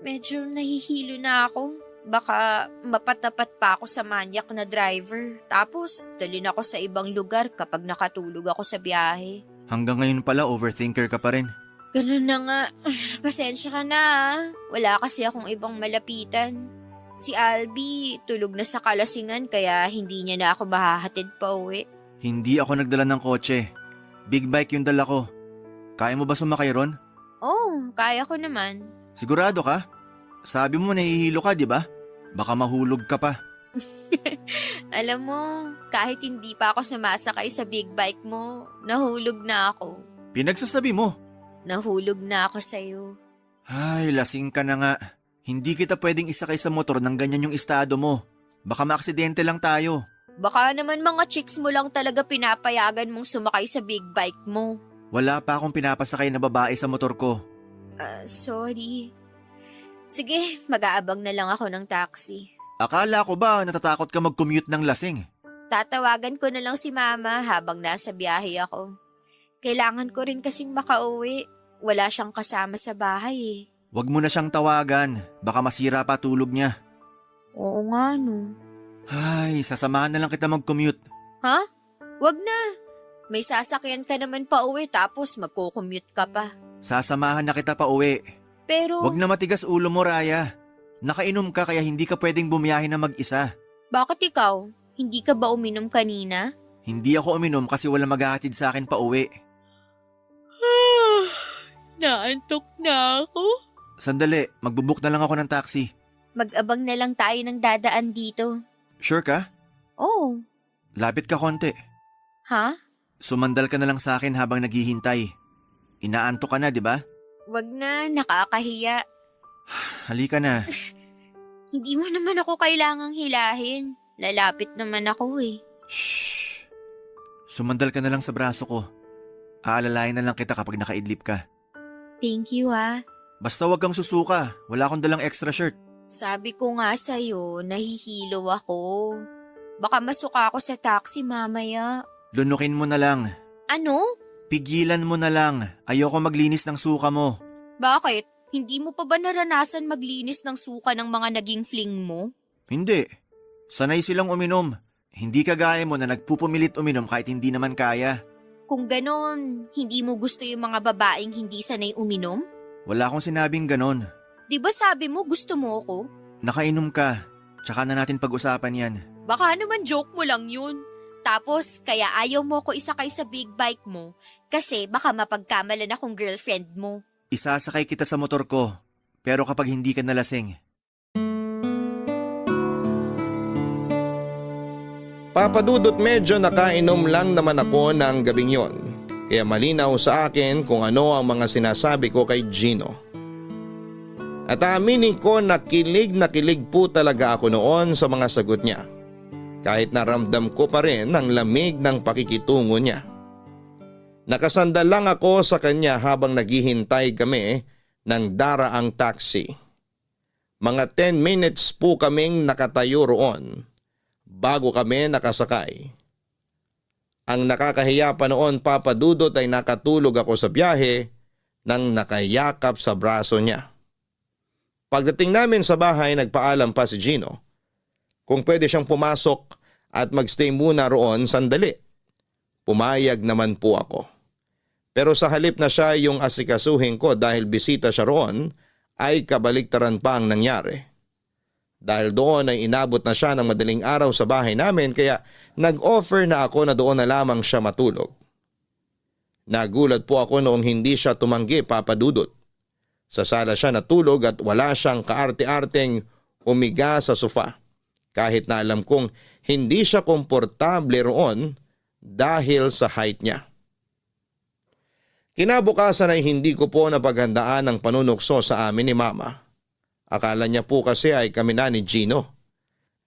Medyo nahihilo na ako. Baka mapatapat pa ako sa manyak na driver. Tapos, dalhin ako sa ibang lugar kapag nakatulog ako sa biyahe. Hanggang ngayon pala overthinker ka pa rin. Ganun na nga. Pasensya ka na ah. Wala kasi akong ibang malapitan. Si Albi, tulog na sa kalasingan kaya hindi niya na ako mahahatid pa uwi. Hindi ako nagdala ng kotse. Big bike yung dala ko. Kaya mo ba sumakay ron? Oo, kaya ko naman. Sigurado ka? Sabi mo nahihilo ka, di ba? Baka mahulog ka pa. Alam mo, kahit hindi pa ako sumasakay sa big bike mo, nahulog na ako. Pinagsasabi mo. Nahulog na ako sa'yo. Ay, lasing ka na nga. Hindi kita pwedeng isakay sa motor ng ganyan yung estado mo. Baka maaksidente lang tayo. Baka naman mga chicks mo lang talaga pinapayagan mong sumakay sa big bike mo. Wala pa akong pinapasakay na babae sa motor ko. Sorry. Sige, mag-aabang na lang ako ng taxi. Akala ko ba natatakot ka mag-commute ng lasing? Tatawagan ko na lang si Mama habang nasa biyahe ako. Kailangan ko rin kasing makauwi. Wala siyang kasama sa bahay eh. Huwag mo na siyang tawagan. Baka masira pa tulog niya. Oo nga no. Ay, sasamahan na lang kita mag-commute. Ha? Wag na. May sasakyan ka naman pa uwi tapos magko-commute ka pa. Sasamahan na kita pa uwi. Pero... Huwag na matigas ulo mo, Raya. Nakainom ka kaya hindi ka pwedeng bumiyahe na mag-isa. Bakit ikaw? Hindi ka ba uminom kanina? Hindi ako uminom kasi wala maghahatid sa akin pa uwi. Naantok na ako. Sandali, magbubook na lang ako ng taxi. Mag-abang na lang tayo ng dadaan dito. Sure ka? Oh, Lapit ka konti. ha? Sumandal ka na lang sa akin habang naghihintay. Inaanto ka na, di ba? Wag na, nakakahiya. Halika na. Hindi mo naman ako kailangang hilahin. Lalapit naman ako eh. Shh. Sumandal ka na lang sa braso ko. Aalalayan na lang kita kapag nakaidlip ka. Thank you ah. Basta wag kang susuka. Wala akong dalang extra shirt. Sabi ko nga sa'yo, nahihilo ako. Baka masuka ako sa taxi mamaya. Lunukin mo na lang. Ano? Pigilan mo na lang. Ayoko maglinis ng suka mo. Bakit? Hindi mo pa ba naranasan maglinis ng suka ng mga naging fling mo? Hindi. Sanay silang uminom. Hindi kagaya mo na nagpupumilit uminom kahit hindi naman kaya. Kung ganon, hindi mo gusto yung mga babaeng hindi sanay uminom? Wala akong sinabing ganon. Di ba sabi mo gusto mo ako? Nakainom ka. Tsaka na natin pag-usapan yan. Baka naman joke mo lang yun. Tapos, kaya ayaw mo ko isakay sa big bike mo kasi baka mapagkamalan akong girlfriend mo. Isasakay kita sa motor ko. Pero kapag hindi ka nalasing. Papadudot medyo nakainom lang naman ako ng gabing yon. Kaya malinaw sa akin kung ano ang mga sinasabi ko kay Gino. At aaminin ko na kilig po talaga ako noon sa mga sagot niya. Kahit naramdam ko pa rin ang lamig ng pakikitungo niya. Nakasandal lang ako sa kanya habang naghihintay kami ng daraang taxi. Mga 10 minutes po kaming nakatayo roon bago kami nakasakay. Ang nakakahiya pa noon, Papa Dudut, ay nakatulog ako sa biyahe nang nakayakap sa braso niya. Pagdating namin sa bahay, nagpaalam pa si Gino kung pwede siyang pumasok at magstay muna roon sandali. Pumayag naman po ako. Pero sa halip na siya yung asikasuhin ko dahil bisita siya roon, ay kabaliktaran pa ang nangyari. Dahil doon ay inabot na siya ng madaling araw sa bahay namin kaya nag-offer na ako na doon na lamang siya matulog. Nagulat po ako noong hindi siya tumanggi, Papa Dudut. Sa sala siya natulog at wala siyang kaarte-arteng umiga sa sofa. Kahit na alam kong hindi siya komportable roon dahil sa height niya. Kinabukasan ay hindi ko po napaghandaan ang panunukso sa amin ni Mama. Akala niya po kasi ay kami na ni Gino.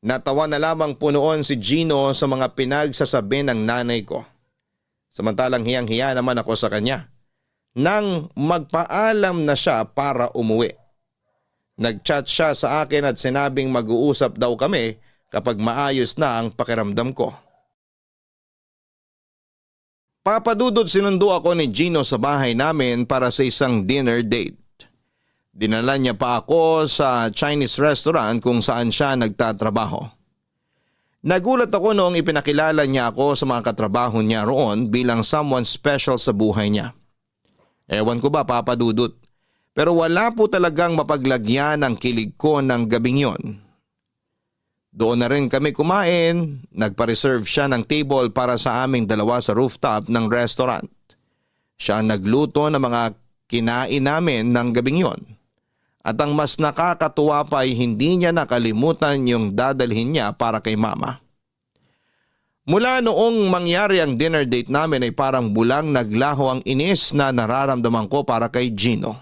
Natawa na lamang po noon si Gino sa mga pinagsasabi ng nanay ko. Samantalang hiyang-hiya naman ako sa kanya. Nang magpaalam na siya para umuwi. Nag-chat siya sa akin at sinabing mag-uusap daw kami kapag maayos na ang pakiramdam ko. Papadudod, sinundo ako ni Gino sa bahay namin para sa isang dinner date. Dinala niya pa ako sa Chinese restaurant kung saan siya nagtatrabaho. Nagulat ako noong ipinakilala niya ako sa mga katrabaho niya roon bilang someone special sa buhay niya. Ewan ko ba, Papa Dudut, pero wala po talagang mapaglagyan ang kilig ko ng gabing yon. Doon na rin kami kumain, nagpa-reserve siya ng table para sa aming dalawa sa rooftop ng restaurant. Siya ang nagluto ng mga kinain namin ng gabing yon. At ang mas nakakatuwa pa ay hindi niya nakalimutan yung dadalhin niya para kay Mama. Mula noong mangyari ang dinner date namin ay parang bulang naglaho ang inis na nararamdaman ko para kay Gino.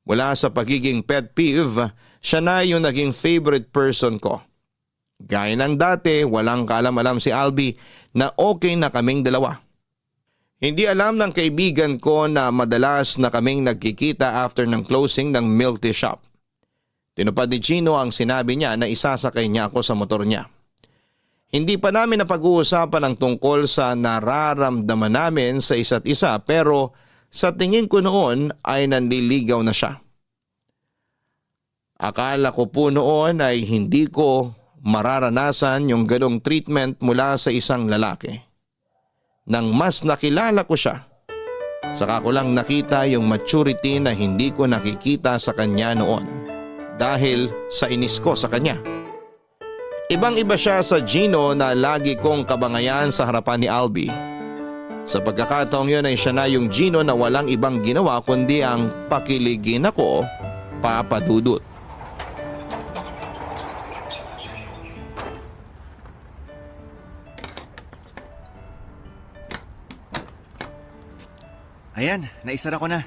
Mula sa pagiging pet peeve, siya na yung naging favorite person ko. Gaya ng dati, walang kaalam-alam si Albi na okay na kaming dalawa. Hindi alam ng kaibigan ko na madalas na kaming nagkikita after ng closing ng milk tea shop. Tinupad ni Gino ang sinabi niya na isasakay niya ako sa motor niya. Hindi pa namin napag-uusapan ang tungkol sa nararamdaman namin sa isa't isa pero sa tingin ko noon ay nanliligaw na siya. Akala ko po noon ay hindi ko mararanasan yung ganong treatment mula sa isang lalaki. Nang mas nakilala ko siya, saka ko lang nakita yung maturity na hindi ko nakikita sa kanya noon dahil sa inis ko sa kanya. Ibang-iba siya sa Gino na lagi kong kabangayan sa harapan ni Albi. Sa pagkakataong yun ay siya na yung Gino na walang ibang ginawa kundi ang pakiligin ako Papa Dudut. Ayan, naisara ko na.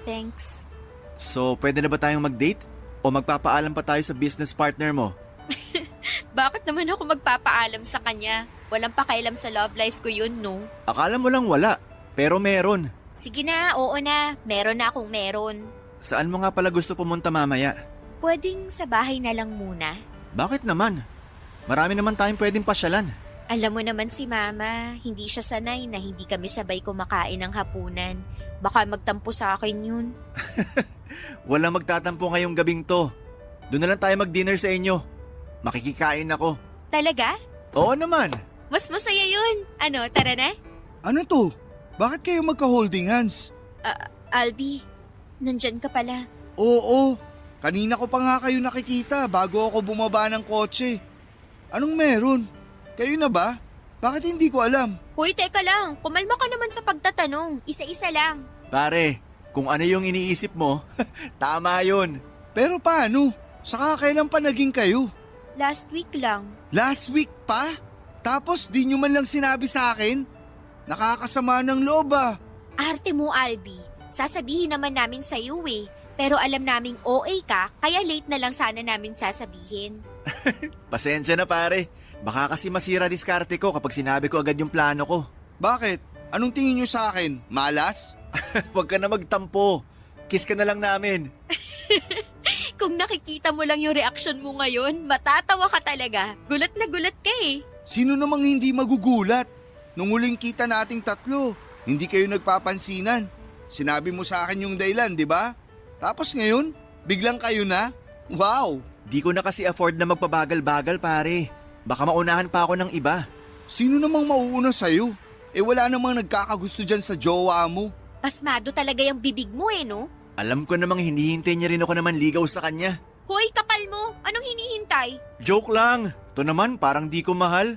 Thanks. So, pwede na ba tayong mag-date? O magpapaalam pa tayo sa business partner mo? Bakit naman ako magpapaalam sa kanya? Walang pakialam sa love life ko yun, no? Akala mo lang wala, pero meron. Sige na, oo na. Meron na akong meron. Saan mo nga pala gusto pumunta mamaya? Pwedeng sa bahay na lang muna. Bakit naman? Marami naman tayong pwedeng pasyalan. Alam mo naman si Mama, hindi siya sanay na hindi kami sabay kumakain ng hapunan. Baka magtampo sa akin yun. Walang magtatampo ngayong gabing to. Doon na lang tayo mag-dinner sa inyo. Makikikain ako. Talaga? Oo naman. Mas masaya yun. Ano, tara na? Ano to? Bakit kayo magka-holding hands? Albi, nandyan ka pala. Oo, kanina ko pa nga kayo nakikita bago ako bumaba ng kotse. Anong meron? Kayo na ba? Bakit hindi ko alam? Hoy, teka lang. Kumalma ka naman sa pagtatanong. Isa-isa lang. Pare, kung ano yung iniisip mo, tama yun. Pero paano? Saka kailan pa naging kayo? Last week lang. Last week pa? Tapos di nyo man lang sinabi sa akin? Nakakasama ng loob ah. Arte mo, Albi. Sasabihin naman namin sa iyo eh. Pero alam naming OA ka, kaya late na lang sana namin sasabihin. Pasensya na pare. Baka kasi masira diskarte ko kapag sinabi ko agad yung plano ko. Bakit? Anong tingin nyo sa akin? Malas? Huwag ka na magtampo. Kiss ka na lang namin. Kung nakikita mo lang yung reaksyon mo ngayon, matatawa ka talaga. Gulat na gulat ka eh. Sino namang hindi magugulat? Nung huling kita nating tatlo, hindi kayo nagpapansinan. Sinabi mo sa akin yung dahilan, di ba? Tapos ngayon, biglang kayo na? Wow! Di ko na kasi afford na magpabagal-bagal pare. Baka maunahan pa ako ng iba. Sino namang mauuna sa'yo? Wala namang nagkakagusto dyan sa jowa mo. Pasmado talaga yung bibig mo eh, no? Alam ko namang hinihintay niya rin ako naman ligaw sa kanya. Hoy, kapal mo! Anong hinihintay? Joke lang. To naman parang di ko mahal.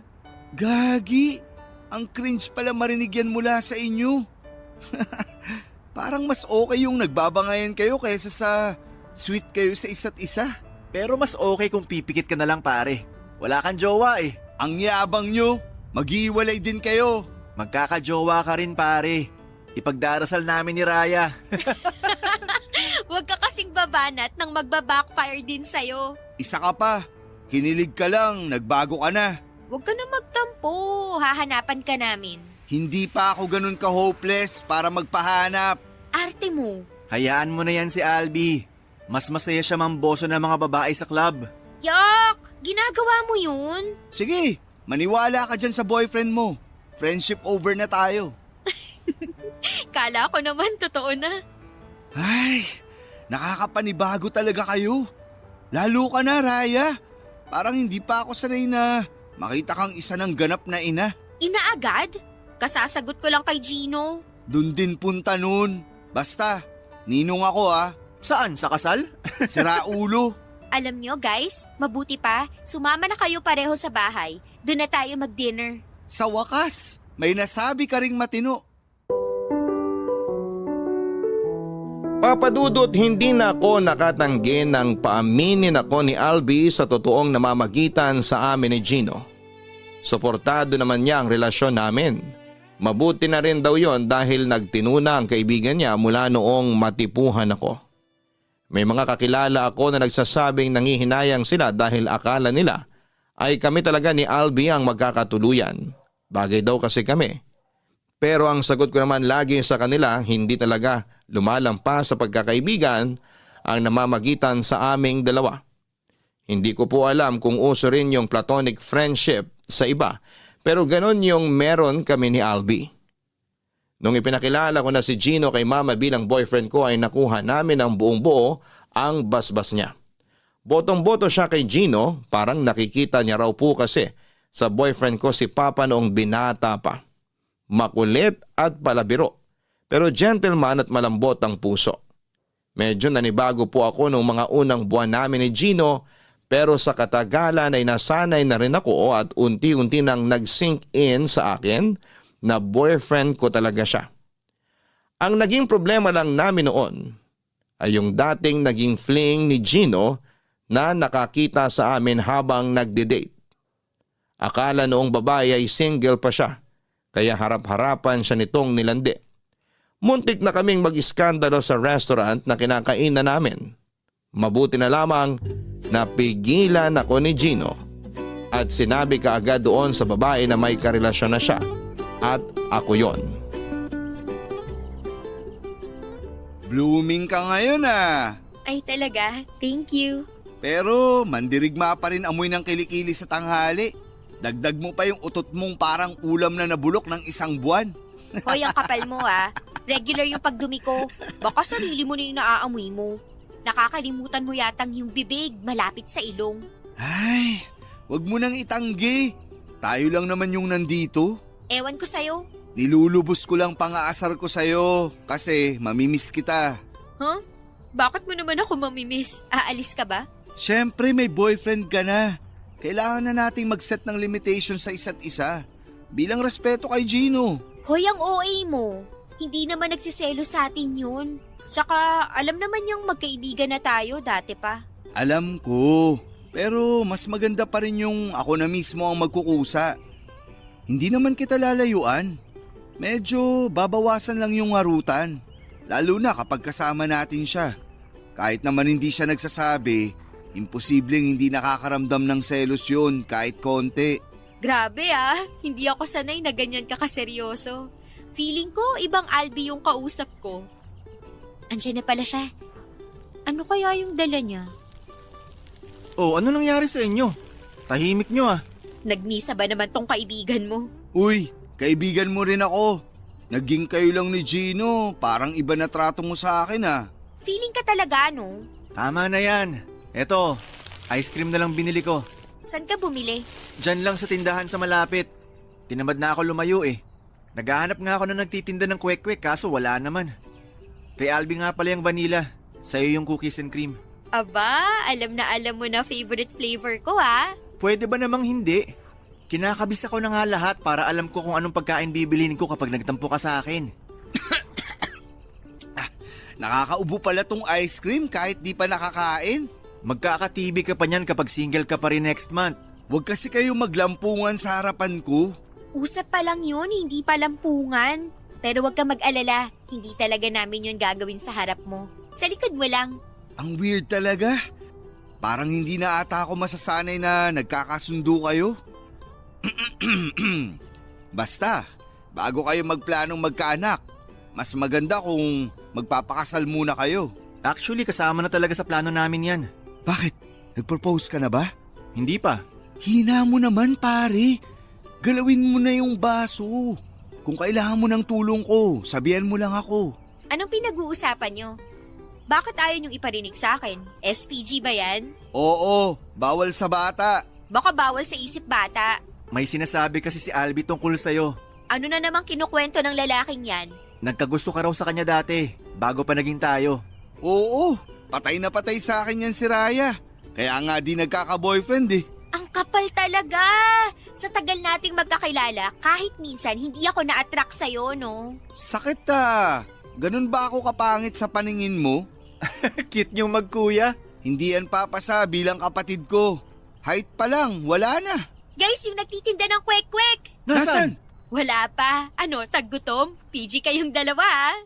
Gagi! Ang cringe pala marinig yan mula sa inyo. Parang mas okay yung nagbabangayan kayo kaysa sa sweet kayo sa isa't isa. Pero mas okay kung pipikit ka na lang pare. Wala kang jowa eh. Ang yabang nyo, mag-iwalay din kayo. Magkakajowa ka rin pare. Ipagdarasal namin ni Raya. Huwag ka kasing babanat nang magbabackfire din sa'yo. Isa ka pa, kinilig ka lang, nagbago ka na. Huwag ka na magtampo, hahanapan ka namin. Hindi pa ako ganun ka-hopeless para magpahanap. Arte mo. Hayaan mo na yan si Albi. Mas masaya siya mamboso ng mga babae sa club. Yak! Ginagawa mo yun? Sige, maniwala ka dyan sa boyfriend mo. Friendship over na tayo. Kala ko naman totoo na. Ay, nakakapanibago talaga kayo. Lalo ka na, Raya. Parang hindi pa ako sanay na makita kang isa ng ganap na ina. Ina agad? Kasasagot ko lang kay Gino. Dun din punta nun. Basta, ninong ako ah. Saan? Sa kasal? Sira ulo. Alam nyo guys, mabuti pa, sumama na kayo pareho sa bahay. Doon na tayo mag-dinner. Sa wakas, may nasabi ka ring matino. Papa Dudut, hindi na ako nakatanggi nang paaminin ako ni Albi sa totoong namamagitan sa amin ni Gino. Suportado naman niya ang relasyon namin. Mabuti na rin daw yon dahil nagtinuna ang kaibigan niya mula noong matipuhan ako. May mga kakilala ako na nagsasabing nangihinayang sila dahil akala nila ay kami talaga ni Albi ang magkakatuluyan. Bagay daw kasi kami. Pero ang sagot ko naman lagi sa kanila, hindi talaga lumalampas sa pagkakaibigan ang namamagitan sa aming dalawa. Hindi ko po alam kung uso rin yung platonic friendship sa iba, pero ganon yung meron kami ni Albi. Nung ipinakilala ko na si Gino kay Mama bilang boyfriend ko ay nakuha namin ang buong buo ang basbas niya. Botong-boto siya kay Gino, parang nakikita niya raw po kasi sa boyfriend ko si Papa noong binata pa. Makulit at palabiro, pero gentleman at malambot ang puso. Medyo nanibago po ako noong mga unang buwan namin ni Gino, pero sa katagalan ay nasanay na rin ako at unti-unti nang nag-sink in sa akin na boyfriend ko talaga siya. Ang naging problema lang namin noon ay yung dating naging fling ni Gino na nakakita sa amin habang nagde-date. Akala noong babae ay single pa siya, kaya harap-harapan siya nitong nilandi. Muntik na kaming mag-iskandalo sa restaurant na kinakainan namin. Mabuti na lamang napigilan ako ni Gino at sinabi kaagad doon sa babae na may karelasyon na siya at ako yon. Blooming ka ngayon ah. Ay talaga, thank you. Pero mandirigma pa rin amoy ng kilikili sa tanghali. Dagdag mo pa yung utot mong parang ulam na nabulok ng isang buwan. Hoy, ang kapal mo ah. Regular yung pagdumi ko. Baka sarili mo na yung naaamoy mo. Nakakalimutan mo yatang yung bibig malapit sa ilong. Ay, wag mo nang itanggi. Tayo lang naman yung nandito. Ewan ko sa'yo. Nilulubos ko lang pangaasar ko sa'yo kasi mamimiss kita. Huh? Bakit mo naman ako mamimiss? Aalis ka ba? Siyempre may boyfriend ka na. Kailangan na nating mag-set ng limitation sa isa't isa. Bilang respeto kay Gino. Hoy, ang OA mo. Hindi naman nagsiselo sa atin yun. Saka alam naman yung magkaibigan na tayo dati pa. Alam ko. Pero mas maganda pa rin yung ako na mismo ang magkukusa. Hindi naman kita lalayuan. Medyo babawasan lang yung harutan. Lalo na kapag kasama natin siya. Kahit naman hindi siya nagsasabi, imposibleng hindi nakakaramdam ng selos yun kahit konti. Grabe ah, hindi ako sanay na ganyan ka kaseryoso. Feeling ko ibang Albi yung kausap ko. Andiyan na pala siya. Ano kaya yung dala niya? Oh, ano nangyari sa inyo? Tahimik nyo ah. Nagmisa ba naman tong kaibigan mo? Uy, kaibigan mo rin ako. Naging kayo lang ni Gino, parang iba na trato mo sa akin ah. Feeling ka talaga no? Tama na yan. Eto, ice cream na lang binili ko. Saan ka bumili? Diyan lang sa tindahan sa malapit. Tinamad na ako lumayo eh. Naghahanap nga ako na nagtitinda ng kwek-kwek kaso wala naman. Kay Albi nga pala yung vanilla. Sa'yo yung cookies and cream. Aba, alam mo na favorite flavor ko ha? Pwede ba namang hindi? Kinakabis ako na nga lahat para alam ko kung anong pagkain bibilin ko kapag nagtampo ka sa akin. Nakakaubo pala tong ice cream kahit di pa nakakain. Magkaka-TV ka pa niyan kapag single ka pa rin next month. Huwag kasi kayo maglampungan sa harapan ko. Usap pa lang yun, hindi pa lampungan. Pero wag ka mag-alala, hindi talaga namin yun gagawin sa harap mo. Sa likod mo lang. Ang weird talaga. Parang hindi na ata ako masasanay na nagkakasundo kayo. Basta, bago kayo magplanong magkaanak, mas maganda kung magpapakasal muna kayo. Actually, kasama na talaga sa plano namin yan. Bakit? Nag-propose ka na ba? Hindi pa. Hina mo naman pare. Galawin mo na yung baso. Kung kailangan mo ng tulong ko, sabihan mo lang ako. Anong pinag-uusapan nyo? Bakit ayaw nyong iparinig sa akin? SPG ba yan? Oo, bawal sa bata. Baka bawal sa isip bata. May sinasabi kasi si Albi tungkol sa'yo. Ano na namang kinukwento ng lalaking yan? Nagkagusto ka raw sa kanya dati, bago pa naging tayo. Oo, patay na patay sa akin yan si Raya. Kaya nga di nagkaka-boyfriend eh. Ang kapal talaga! Sa tagal nating magkakilala, kahit minsan hindi ako na-attract sa'yo, no? Sakit ah. Ganun ba ako kapangit sa paningin mo? Cute niyong magkuya. Hindi yan papasa bilang kapatid ko. Height pa lang, wala na. Guys, yung nagtitinda ng kwek-kwek! Nasaan? Wala pa. Ano, taggutom? PG kayong dalawa ah.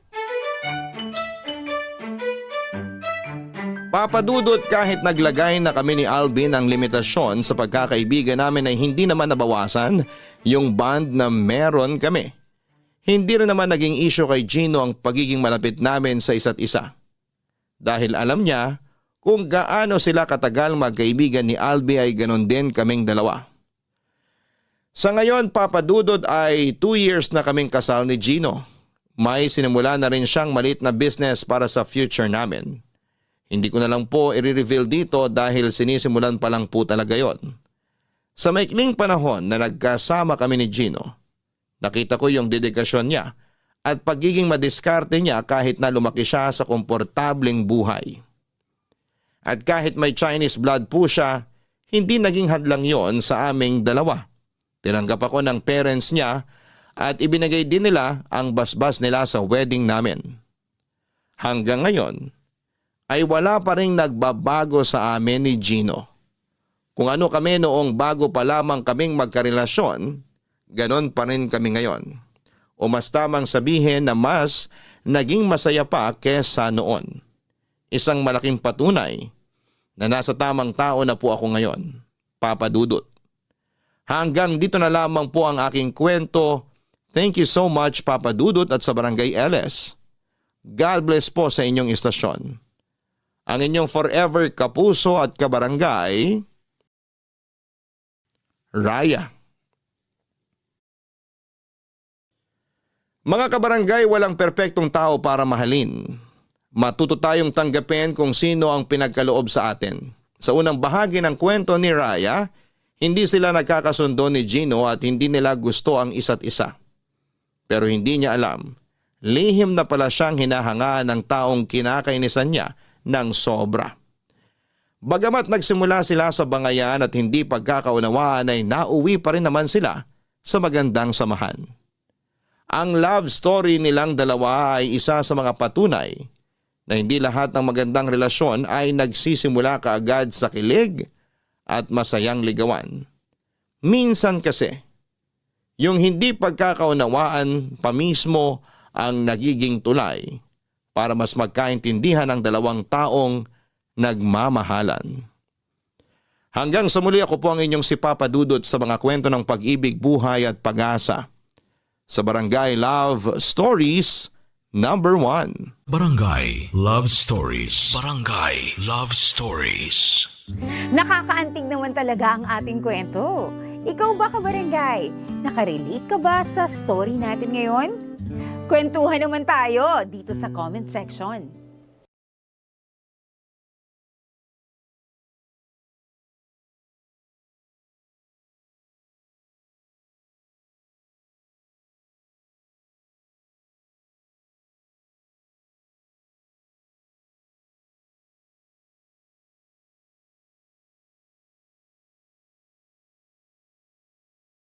Papadudot kahit naglagay na kami ni Alvin ng limitasyon sa pagkakaibigan namin ay hindi naman nabawasan yung bond na meron kami. Hindi rin naman naging issue kay Gino ang pagiging malapit namin sa isa't isa. Dahil alam niya kung gaano sila katagal magkaibigan ni Albi ay ganon din kaming dalawa. Sa ngayon, Papadudod ay 2 years na kaming kasal ni Gino. May sinimula na rin siyang maliit na business para sa future namin. Hindi ko na lang po i-reveal dito dahil sinisimulan pa lang po talaga yon. Sa maikling panahon na nagkasama kami ni Gino, nakita ko yung dedikasyon niya at pagiging madiskarte niya kahit na lumaki siya sa komportableng buhay. At kahit may Chinese blood po siya, hindi naging hadlang yon sa aming dalawa. Tinanggap ako ng parents niya at ibinigay din nila ang basbas nila sa wedding namin. Hanggang ngayon, ay wala pa rin nagbabago sa amin ni Gino. Kung ano kami noong bago pa lamang kaming magkarelasyon, ganon pa rin kami ngayon. O mas tamang sabihin na mas naging masaya pa kesa noon. Isang malaking patunay na nasa tamang tao na po ako ngayon, Papa Dudut. Hanggang dito na lamang po ang aking kwento. Thank you so much, Papa Dudut at sa Barangay LS. God bless po sa inyong istasyon. Ang inyong forever kapuso at kabarangay, Raya. Mga kabarangay, walang perpektong tao para mahalin. Matuto tayong tanggapin kung sino ang pinagkaloob sa atin. Sa unang bahagi ng kwento ni Raya, hindi sila nagkakasundo ni Gino at hindi nila gusto ang isa't isa. Pero hindi niya alam, lihim na pala siyang hinahangaan ng taong kinakainisan niya ng sobra. Bagamat nagsimula sila sa bangayan at hindi pagkakaunawaan ay nauwi pa rin naman sila sa magandang samahan. Ang love story nilang dalawa ay isa sa mga patunay na hindi lahat ng magandang relasyon ay nagsisimula kaagad sa kilig at masayang ligawan. Minsan kasi, yung hindi pagkakaunawaan pa mismo ang nagiging tulay para mas magkaintindihan ang dalawang taong nagmamahalan. Hanggang sa muli, ako po ang inyong si Papa Dudut sa mga kwento ng pag-ibig, buhay at pag-asa sa Barangay Love Stories number 1. Barangay Love Stories. Barangay Love Stories. Nakakaantig naman talaga ang ating kwento. Ikaw ba, kabarangay? Nakarelate ka ba sa story natin ngayon? Kwentuhan naman tayo dito sa comment section.